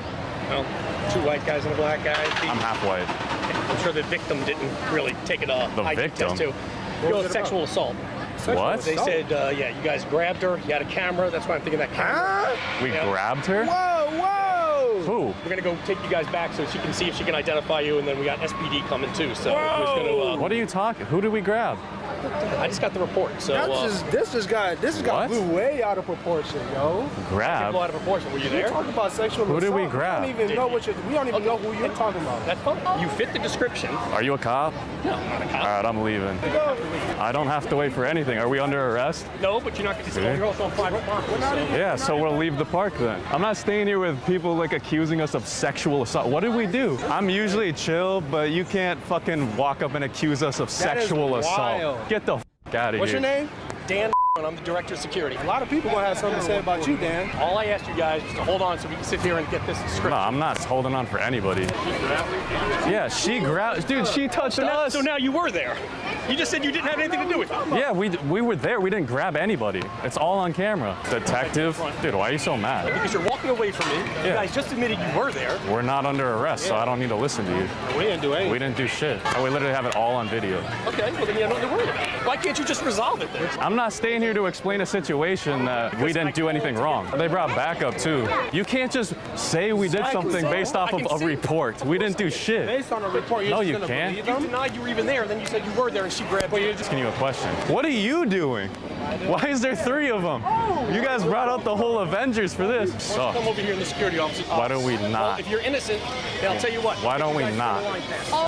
2 white guys and a black guy. I'm half white. I'm sure the victim didn't really take it off. The victim? Too. Sexual assault. What? They said, yeah, you guys grabbed her. You had a camera. That's why I'm thinking that camera. We grabbed her? Whoa! Who? We're gonna go take you guys back so she can see if she can identify you, and then we got SPD coming too. So we're just gonna. What are you talking? Who did we grab? I just got the report. So This just got blew way out of proportion, yo. Grab? People out of proportion. Were you there? Talking about sexual Who assault. did we grab? We don't even know we don't even know who you're talking about. That's fine. You fit the description. Are you a cop? No, I'm not a cop. All right, I'm leaving. I don't have to wait for anything. Are we under arrest? No, but you're not gonna. You're also on private property. Yeah, so we'll leave the park then. I'm not staying here with people like accusing us of sexual assault. What did we do? I'm usually chill, but you can't fucking walk up and accuse us of sexual assault. Get the f out of here. What's your name? Dan, and I'm the director of security. A lot of people gonna have something to say about you, Dan. All I asked you guys is to hold on so we can sit here and get this script. No, I'm not holding on for anybody. Yeah, she grabbed. Dude, she touched us. So now you were there. You just said you didn't have anything to do with it. Yeah, we were there. We didn't grab anybody. It's all on camera. Detective, dude, why are you so mad? Because you're walking away from me. You guys just admitted you were there. We're not under arrest, so I don't need to listen to you. We didn't do anything. We didn't do shit. We literally have it all on video. Okay, well then you have nothing to worry about. Why can't you just resolve it then? I'm not staying here to explain a situation that we didn't do anything wrong. They brought backup too. You can't just say we did something based off of a report. We didn't do shit. Based on a report, No, you can't. You denied you were even there, and then you said you were there, and she grabbed you. Asking you a question. What are you doing? Why is there 3 of them? You guys brought out the whole Avengers for this. Come over here in the security office. Why don't we Well, not? if you're innocent, then I'll tell you what. Why don't we not?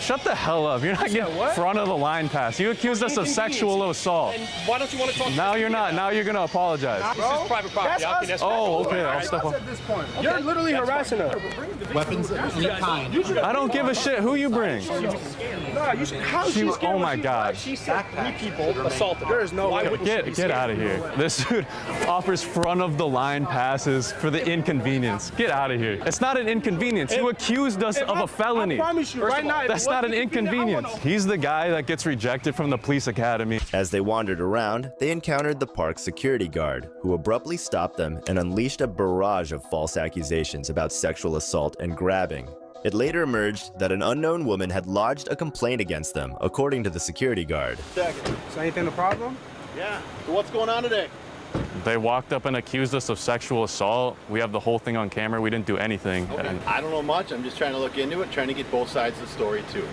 Shut the hell up. You're not getting front of the line pass. You accused us of sexual assault. And why don't you want to talk? Now you're not. Now you're going to apologize. This is private property. Oh, okay. I'll step up. At this point, you're literally harassing her. Weapons of any kind. I don't give a shit who you bring. No, you should. How is she scared Oh when my she- God. She said 3 people assaulted her. There is no Why way. wouldn't she be Get scared? out of here. This dude offers front of the line passes for the inconvenience. Get out of here. It's not an inconvenience. You accused us of a felony. I promise you right now. That's not an inconvenience. He's the guy that gets rejected from the police academy. As they wandered around, they encountered the park's security guard, who abruptly stopped them and unleashed a barrage of false accusations about sexual assault and grabbing. It later emerged that an unknown woman had lodged a complaint against them, according to the security guard. Is anything a problem? Yeah. So what's going on today? They walked up and accused us of sexual assault. We have the whole thing on camera. We didn't do anything. Okay. I don't know much. I'm just trying to look into it, trying to get both sides of the story too.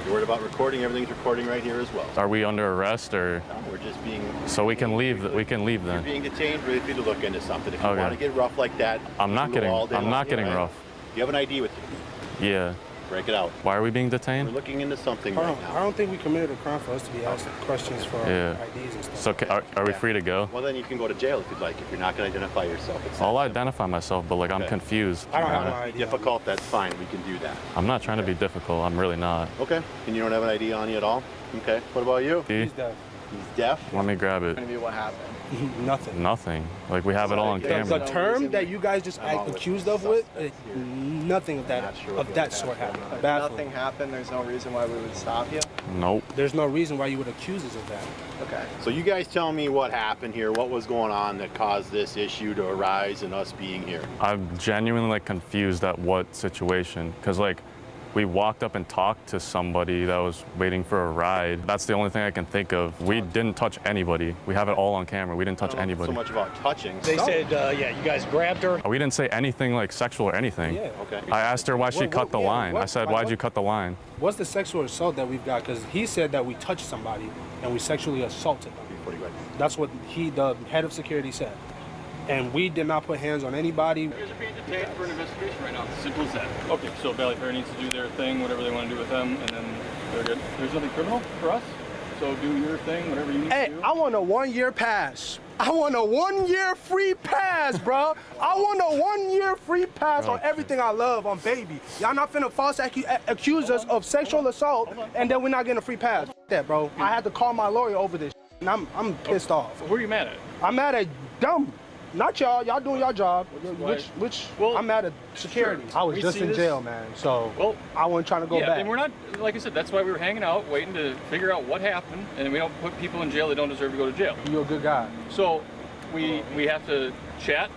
You're worried about recording. Everything's recording right here as well. Are we under arrest or? No, we're just being. So we can leave. We can leave then. You're being detained. Ready for you to look into something. If you Okay. want to get rough like that, I'm not getting. I'm not getting rough. You have an ID with you. Yeah. Break it out. Why are we being detained? We're looking into something right now. I don't think we committed a crime for us to be asked questions for Yeah. IDs and stuff. So are we free to go? Well, then you can go to jail if you'd like. If you're not going to identify yourself, it's I'll identify myself, but like I'm Okay. confused. I don't have If my it's ID. difficult. That's fine. We can do that. I'm not trying to be difficult. I'm really not. Okay. And you don't have an ID on you at all? Okay. What about you? He's deaf. He's deaf? Let me grab it. What happened? Nothing. Nothing. Like we have it all on The camera. term that you guys just accused of with, nothing of that sort happened. Nothing happened. There's no reason why we would stop you. Nope. There's no reason why you would accuse us of that. Okay. So you guys tell me what happened here, what was going on that caused this issue to arise and us being here. I'm genuinely like confused at what situation, because like we walked up and talked to somebody that was waiting for a ride. That's the only thing I can think of. We didn't touch anybody. We have it all on camera. We didn't touch anybody. So much about touching. They said, yeah, you guys grabbed her. We didn't say anything like sexual or anything. Yeah. Okay. I asked her why she cut the line. I said, why'd you cut the line? What's the sexual assault that we've got? Because he said that we touched somebody and we sexually assaulted them. That's what the head of security said. And we did not put hands on anybody. You guys are being detained for an investigation right now. Simple as that. Okay, so Valley Fair needs to do their thing, whatever they want to do with them, and then they're good. There's nothing criminal for us, so do your thing, whatever you need to do. I want a 1-year pass. I want a 1-year free pass, bro. I want a 1-year free pass on everything I love, on baby. Y'all not finna false accuse us of sexual assault, and then we're not getting a free pass. F that, bro. I had to call my lawyer over this, and I'm pissed off. Who are you mad at? I'm mad at them. Not y'all. Y'all doing your job. I'm mad at security. I was just in jail, man. So I wasn't trying to go back. And we're not, like I said, that's why we were hanging out, waiting to figure out what happened, and we don't put people in jail that don't deserve to go to jail. You're a good guy. So we have to chat.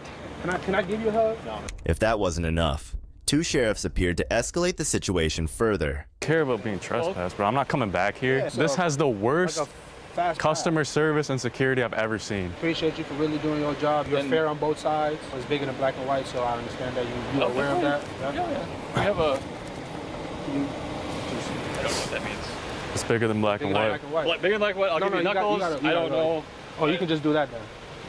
Can I give you a hug? No. If that wasn't enough, 2 sheriffs appeared to escalate the situation further. I care about being trespassed, bro. I'm not coming back here. Yeah, so this has the worst customer service and security I've ever seen. Appreciate you for really doing your job. You're fair on both sides. It's bigger than black and white, so I understand that you're aware of that. Yeah. We have a. I don't know what that means. It's bigger than black and white. Bigger than black and white. I'll give you knuckles. I don't know. Oh, you can just do that then.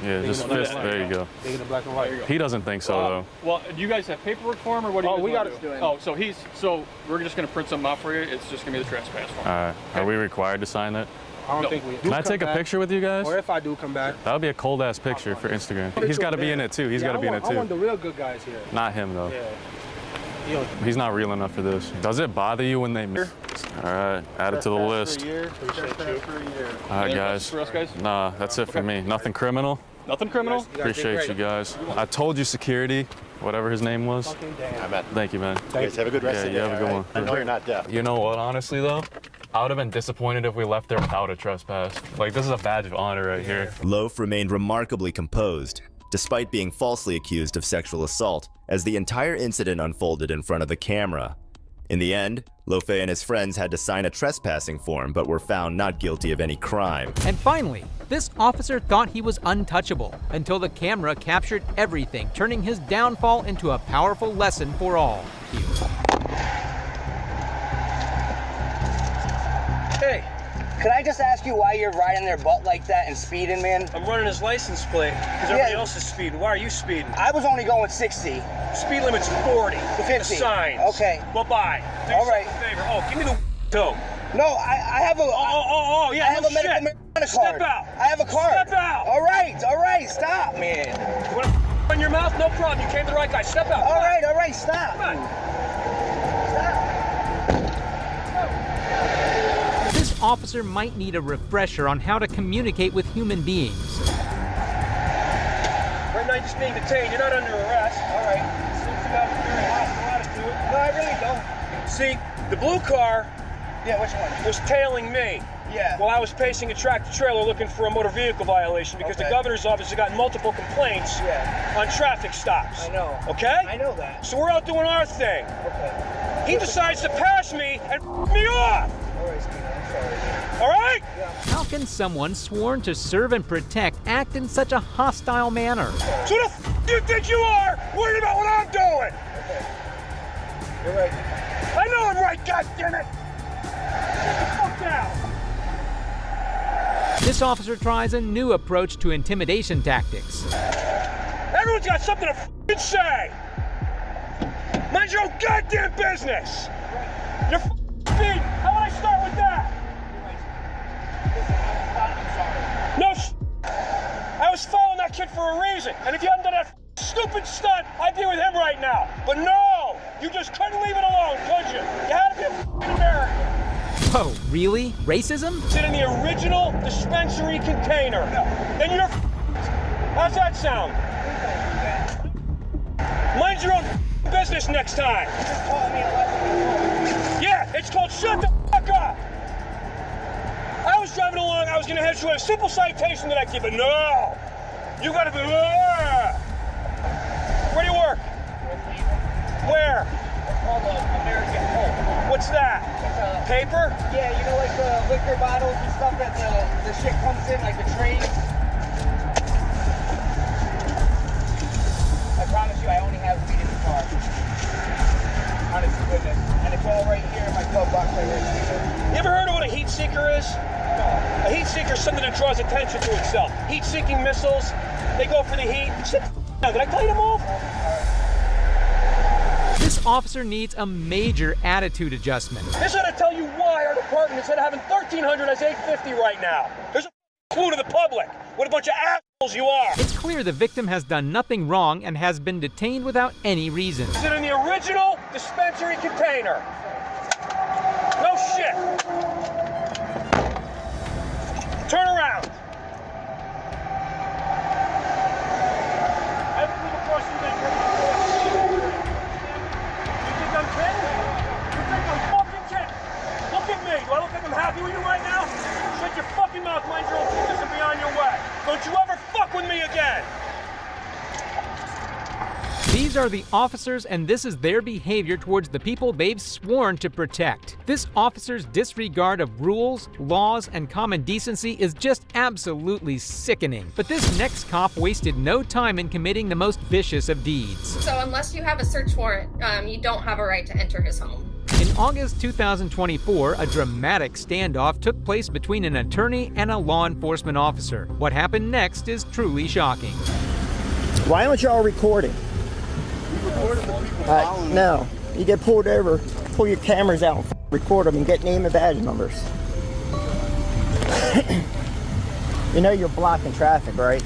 Yeah, just fist. There you go. Bigger than black and white. He doesn't think so though. Well, do you guys have paperwork for him, or what do you guys we want got to do? it. Oh, so we're just gonna print something out for you. It's just gonna be the trespass form. All right. Are we required to sign that? I don't think we do. Can I take a picture with you guys? Or if I do come back. That would be a cold ass picture for Instagram. He's got to be in it too. He's got to be in it I want too. the real good guys here. Not him though. Yeah. He's not real enough for this. Does it bother you when they miss? All right, add it to the list. All right, guys. For us guys? Nah, that's it for me. Nothing criminal. Nothing criminal? Appreciate you guys. I told you security, whatever his name was. Thank you, man. You guys have a good rest of the day. Yeah, you have a good one. I know you're not deaf. You know what, honestly though? I would have been disappointed if we left there without a trespass. Like, this is a badge of honor right here. Loaf remained remarkably composed, despite being falsely accused of sexual assault, as the entire incident unfolded in front of the camera. In the end, Lofe and his friends had to sign a trespassing form, but were found not guilty of any crime. And finally, this officer thought he was untouchable until the camera captured everything, turning his downfall into a powerful lesson for all. Hey, could I just ask you why you're riding their butt like that and speeding, man? I'm running his license plate because everybody else is speeding. Why are you speeding? I was only going 60. Speed limit's 40. To 50. The signs. Okay. Bye-bye. Do All yourself right. a favor. Oh, give me the toe. No, I have a. Yeah. I have a medical marijuana card. Step out. I have a card. Step out. All right. Stop, man. You want to in your mouth? No problem. You came to the right guy. Step out. All right. Stop. Come on. This officer might need a refresher on how to communicate with human beings. Right now you're just being detained. You're not under arrest. All right. Seems you have a very hostile attitude. No, I really don't. See, the blue car which one? Was tailing me. Yeah. While I was pacing a tractor trailer looking for a motor vehicle violation because the governor's office has gotten multiple complaints on traffic stops. I know. Okay? I know that. So we're out doing our thing. Okay. he decides to pass me and me off. All right? How can someone sworn to serve and protect act in such a hostile manner? So the do you think you are worried about what I'm doing? You're right. I know I'm right, goddammit! Get the fuck down! This officer tries a new approach to intimidation tactics. Everyone's got something to f***ing say! Mind your own goddamn business! You're f***ing speed! How would I start with that? No sh**. I was following that kid for a reason, and if you hadn't done that stupid stunt, I'd be with him right now. But no! You just couldn't leave it alone, could you? You had to be a f***ing American. Whoa, really? Racism? Sit in the original dispensary container. Then you're f***ed. How's that sound? Mind your own business next time. Yeah, it's called shut the fuck up. I was driving along, I was gonna have you a simple citation that I give, but no! You gotta be, Where do you work? Where? It's called American Pulp. What's that? Paper? Yeah, you know, like the liquor bottles and stuff that the shit comes in, like the train. I promise you, I only have weed in the car. Honest to goodness. And it's all right here in my glove box right here. You ever heard of what a heat seeker is? No. A heat seeker is something that draws attention to itself. Heat-seeking missiles, they go for the heat. Sit down. Did I tell you to move? This officer needs a major attitude adjustment. This ought to tell you why our department, instead of having 1,300, has 850 right now. There's a clue to the public. What a bunch of assholes you are. It's clear the victim has done nothing wrong and has been detained without any reason. Sit in the original dispensary container. No shit. Turn around. Everything across you then. You think I'm kidding? You think I'm fucking kidding? Look at me. Do I look like I'm happy with you right now? Shut your fucking mouth, mind your own business, and be on your way. Don't you ever fuck with me again. These are the officers, and this is their behavior towards the people they've sworn to protect. This officer's disregard of rules, laws, and common decency is just absolutely sickening. But this next cop wasted no time in committing the most vicious of deeds. So unless you have a search warrant, you don't have a right to enter his home. In August 2024, a dramatic standoff took place between an attorney and a law enforcement officer. What happened next is truly shocking. Why aren't y'all recording? No. You get pulled over, pull your cameras out, and record them, and get name and badge numbers. You know you're blocking traffic, right?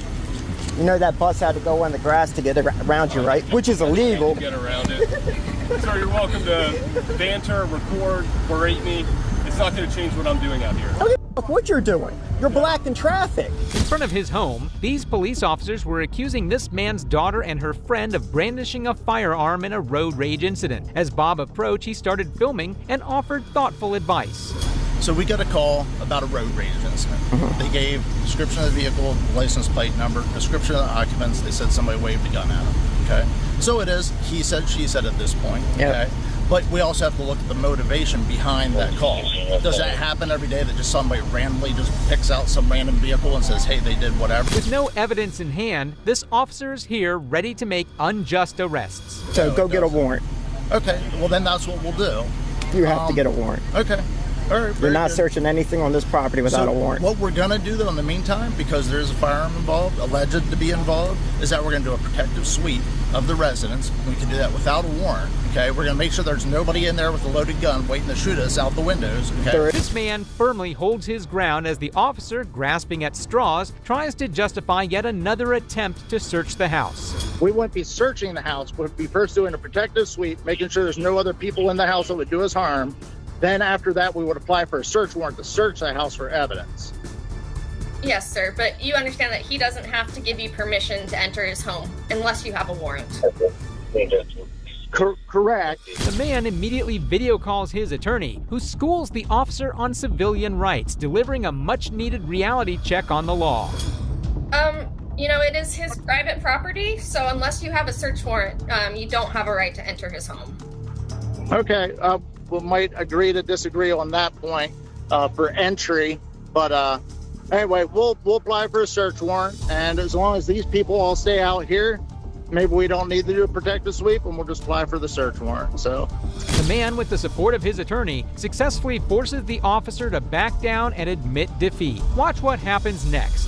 You know that bus had to go on the grass to get around you, right? Which is illegal. Get around it. Sir, you're welcome to banter, record, berate me. It's not going to change what I'm doing out here. Look at what you're doing. You're blocking traffic. In front of his home, these police officers were accusing this man's daughter and her friend of brandishing a firearm in a road rage incident. As Bob approached, he started filming and offered thoughtful advice. So we got a call about a road rage incident. They gave description of the vehicle, license plate number, description of the occupants. They said somebody waved a gun at them. Okay. So it is he said, she said at this point. Okay. But we also have to look at the motivation behind that call. Does that happen every day that just somebody randomly just picks out some random vehicle and says, hey, they did whatever? With no evidence in hand, this officer is here ready to make unjust arrests. So go get a warrant. Okay. Well, then that's what we'll do. You have to get a warrant. Okay. All right, you're not good. Searching anything on this property without a warrant. What we're going to do, though, in the meantime, because there is a firearm involved, alleged to be involved, is that we're going to do a protective sweep of the residence. We can do that without a warrant, okay? We're going to make sure there's nobody in there with a loaded gun waiting to shoot us out the windows, okay? This man firmly holds his ground as the officer, grasping at straws, tries to justify yet another attempt to search the house. We wouldn't be searching the house. We'd be first doing a protective sweep, making sure there's no other people in the house that would do us harm. Then after that, we would apply for a search warrant to search the house for evidence. Yes, sir, but you understand that he doesn't have to give you permission to enter his home unless you have a warrant. Correct. The man immediately video calls his attorney, who schools the officer on civilian rights, delivering a much-needed reality check on the law. You know, it is his private property, so unless you have a search warrant, you don't have a right to enter his home. Okay, we might agree to disagree on that point for entry, but anyway, we'll apply for a search warrant, and as long as these people all stay out here, maybe we don't need to do a protective sweep, and we'll just apply for the search warrant. So The man, with the support of his attorney, successfully forces the officer to back down and admit defeat. Watch what happens next.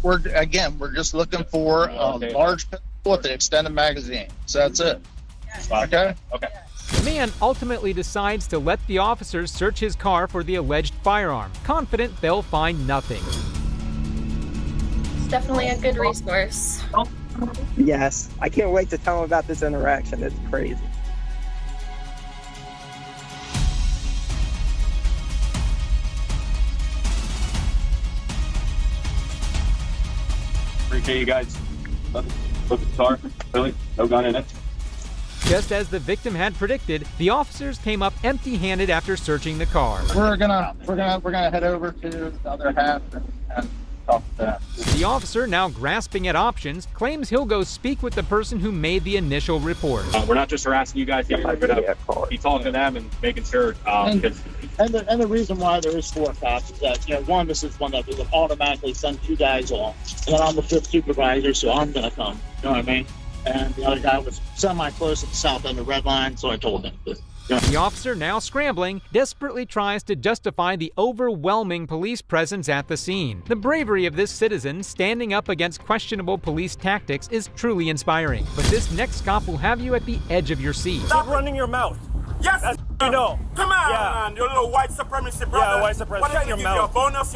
we're just looking for a large pistol with an extended magazine. So that's it. Okay? Okay. The man ultimately decides to let the officers search his car for the alleged firearm, confident they'll find nothing. It's definitely a good resource. Yes, I can't wait to tell him about this interaction. It's crazy. Appreciate you guys. Look at the car. Really? No gun in it. Just as the victim had predicted, the officers came up empty-handed after searching the car. We're gonna head over to the other half and talk to them. The officer, now grasping at options, claims he'll go speak with the person who made the initial report. We're not just harassing you guys here. We're gonna be talking to them and making sure. And the reason why there is 4 cops is that, one, this is one that will automatically send 2 guys off, and then I'm the 5th supervisor, so I'm gonna come. You know what I mean? And the other guy was semi-close at the south end of the red line, so I told him. The officer, now scrambling, desperately tries to justify the overwhelming police presence at the scene. The bravery of this citizen standing up against questionable police tactics is truly inspiring. But this next cop will have you at the edge of your seat. Stop running your mouth. Yes, that's you know. Come on, man. You little white supremacy brother. Yeah, white supremacy. Shut your mouth. You a bonus,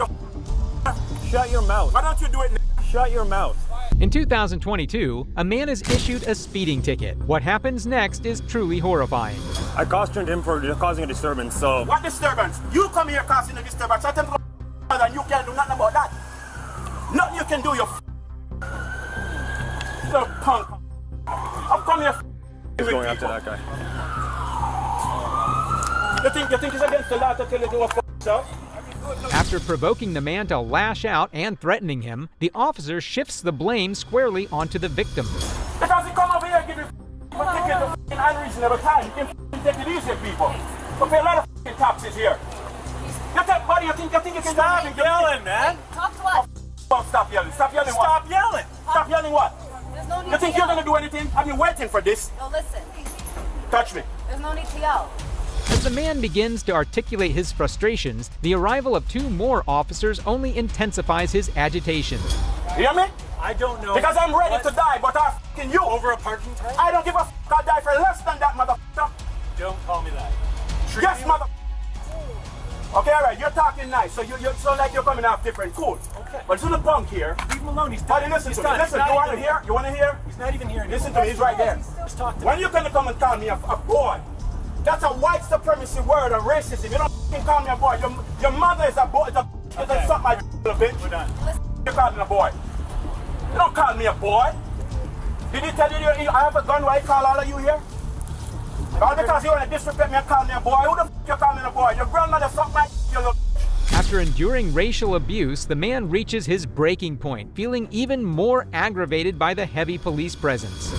Shut your mouth. Why don't you do it now? Shut your mouth. In 2022, a man is issued a speeding ticket. What happens next is truly horrifying. I cautioned him for causing a disturbance, so... What disturbance? You come here causing a disturbance. I tell you, and you can't do nothing about that. Nothing you can do, you little punk. I'm coming here. He's going after that guy. You think it's against the law to tell you to do a yourself? After provoking the man to lash out and threatening him, the officer shifts the blame squarely onto the victim. Because he come over here and give you a ticket to unreasonable time. You can take it easy, people. We pay a lot of taxes here. You think, buddy, you think you can stop yelling, man? Talk to us. Stop yelling. Stop yelling what? Stop yelling. Stop yelling what? There's no need you think to you're yell. going to do anything? I've been waiting for this. No, listen. Touch me. There's no need to yell. As the man begins to articulate his frustrations, the arrival of 2 more officers only intensifies his agitation. You hear me? I don't know. Because I'm ready to die, but I'm f***ing you. Over a parking ticket? I don't give a f***. I'll die for less than that, motherfucker. Don't call me that. Yes, mother. Okay, all right, you're talking nice, so you sound like you're coming off different. Cool. Okay. But there's a punk here. Leave him alone. He's done. Listen to me. Listen, you want to hear? You want to hear? He's not even hearing. Listen to me. He's right there. Just talk to me. When you gonna come and call me a boy? That's a white supremacy word of racism. You don't f***ing call me a boy. Your mother is a boy. It's a suck my little bitch. We're done. You're calling a boy. You don't call me a boy. Did he tell you I have a gun? Why he call all of you here? All because you want to disrespect me and call me a boy. Who the f*** you call me a boy? Your grandmother suck my you little. After enduring racial abuse, the man reaches his breaking point, feeling even more aggravated by the heavy police presence.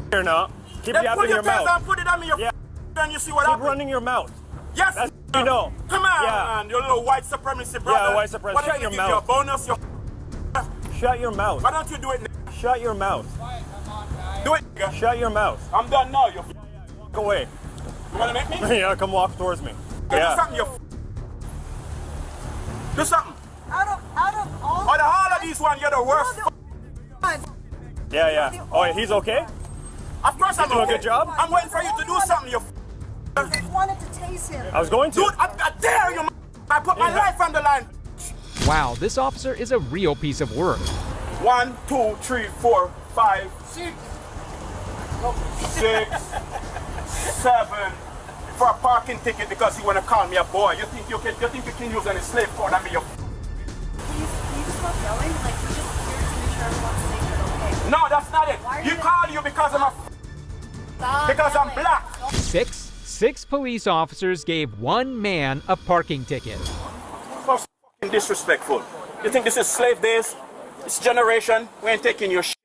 Here now. Keep yapping your mouth. Then put it on me, you and you see what happens. Keep running your mouth. Yes, that's you know. Come on, man. You little white supremacy brother. Yeah, white supremacy. Shut your mouth. Your bonus, your Shut your mouth. Why don't you do it now? Shut your mouth. Do it, nigga. Shut your mouth. I'm done now, you Walk away. You wanna make me? Yeah, come walk towards me. Do something, you do something. Out of all of these ones, you're the worst. Yeah. Oh, he's okay? Of course I'm doing okay. a good job? I'm waiting for you to do something, you I wanted to tase him. I was going to. Dude, I dare you, I put my life on the line. Wow, this officer is a real piece of work. 1, 2, 3, 4, 5, 6, 7 for a parking ticket because you want to call me a boy. You think you can use any slave code on me? You. Can you just stop yelling? Like, you're just here to make sure everyone's safe and okay. No, that's not it. You call you because I'm I'm black. 6 police officers gave 1 man a parking ticket. So f***ing disrespectful. You think this is slave days? This generation, we ain't taking your shit.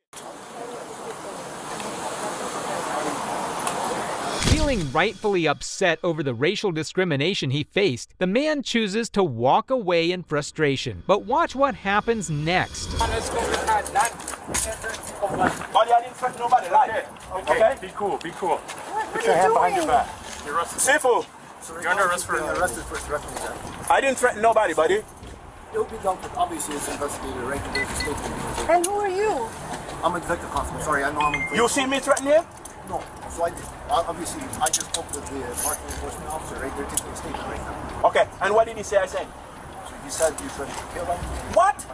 Feeling rightfully upset over the racial discrimination he faced, the man chooses to walk away in frustration. But watch what happens next. Oh, yeah, I didn't threaten nobody, like. Okay? Be cool, be cool. Put your hand behind your back. You're arrested. Sifu, You're under arrest for arrested for threatening that. I didn't threaten nobody, buddy. It'll be done with, obviously, it's investigated, right? There's a statement. And who are you? I'm a detective constable. Sorry, I know I'm a... You see me threatening him? No. So obviously, I just spoke with the parking enforcement officer, right? They're taking a statement right now. Okay, and what did he say I said? So he said you threatened to kill him. What?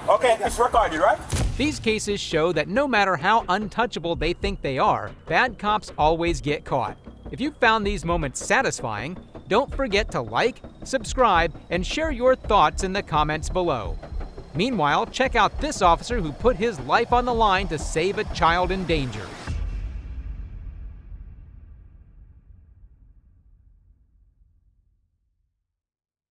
Okay, it's recorded, right? These cases show that no matter how untouchable they think they are, bad cops always get caught. If you found these moments satisfying, don't forget to like, subscribe, and share your thoughts in the comments below. Meanwhile, check out this officer who put his life on the line to save a child in danger.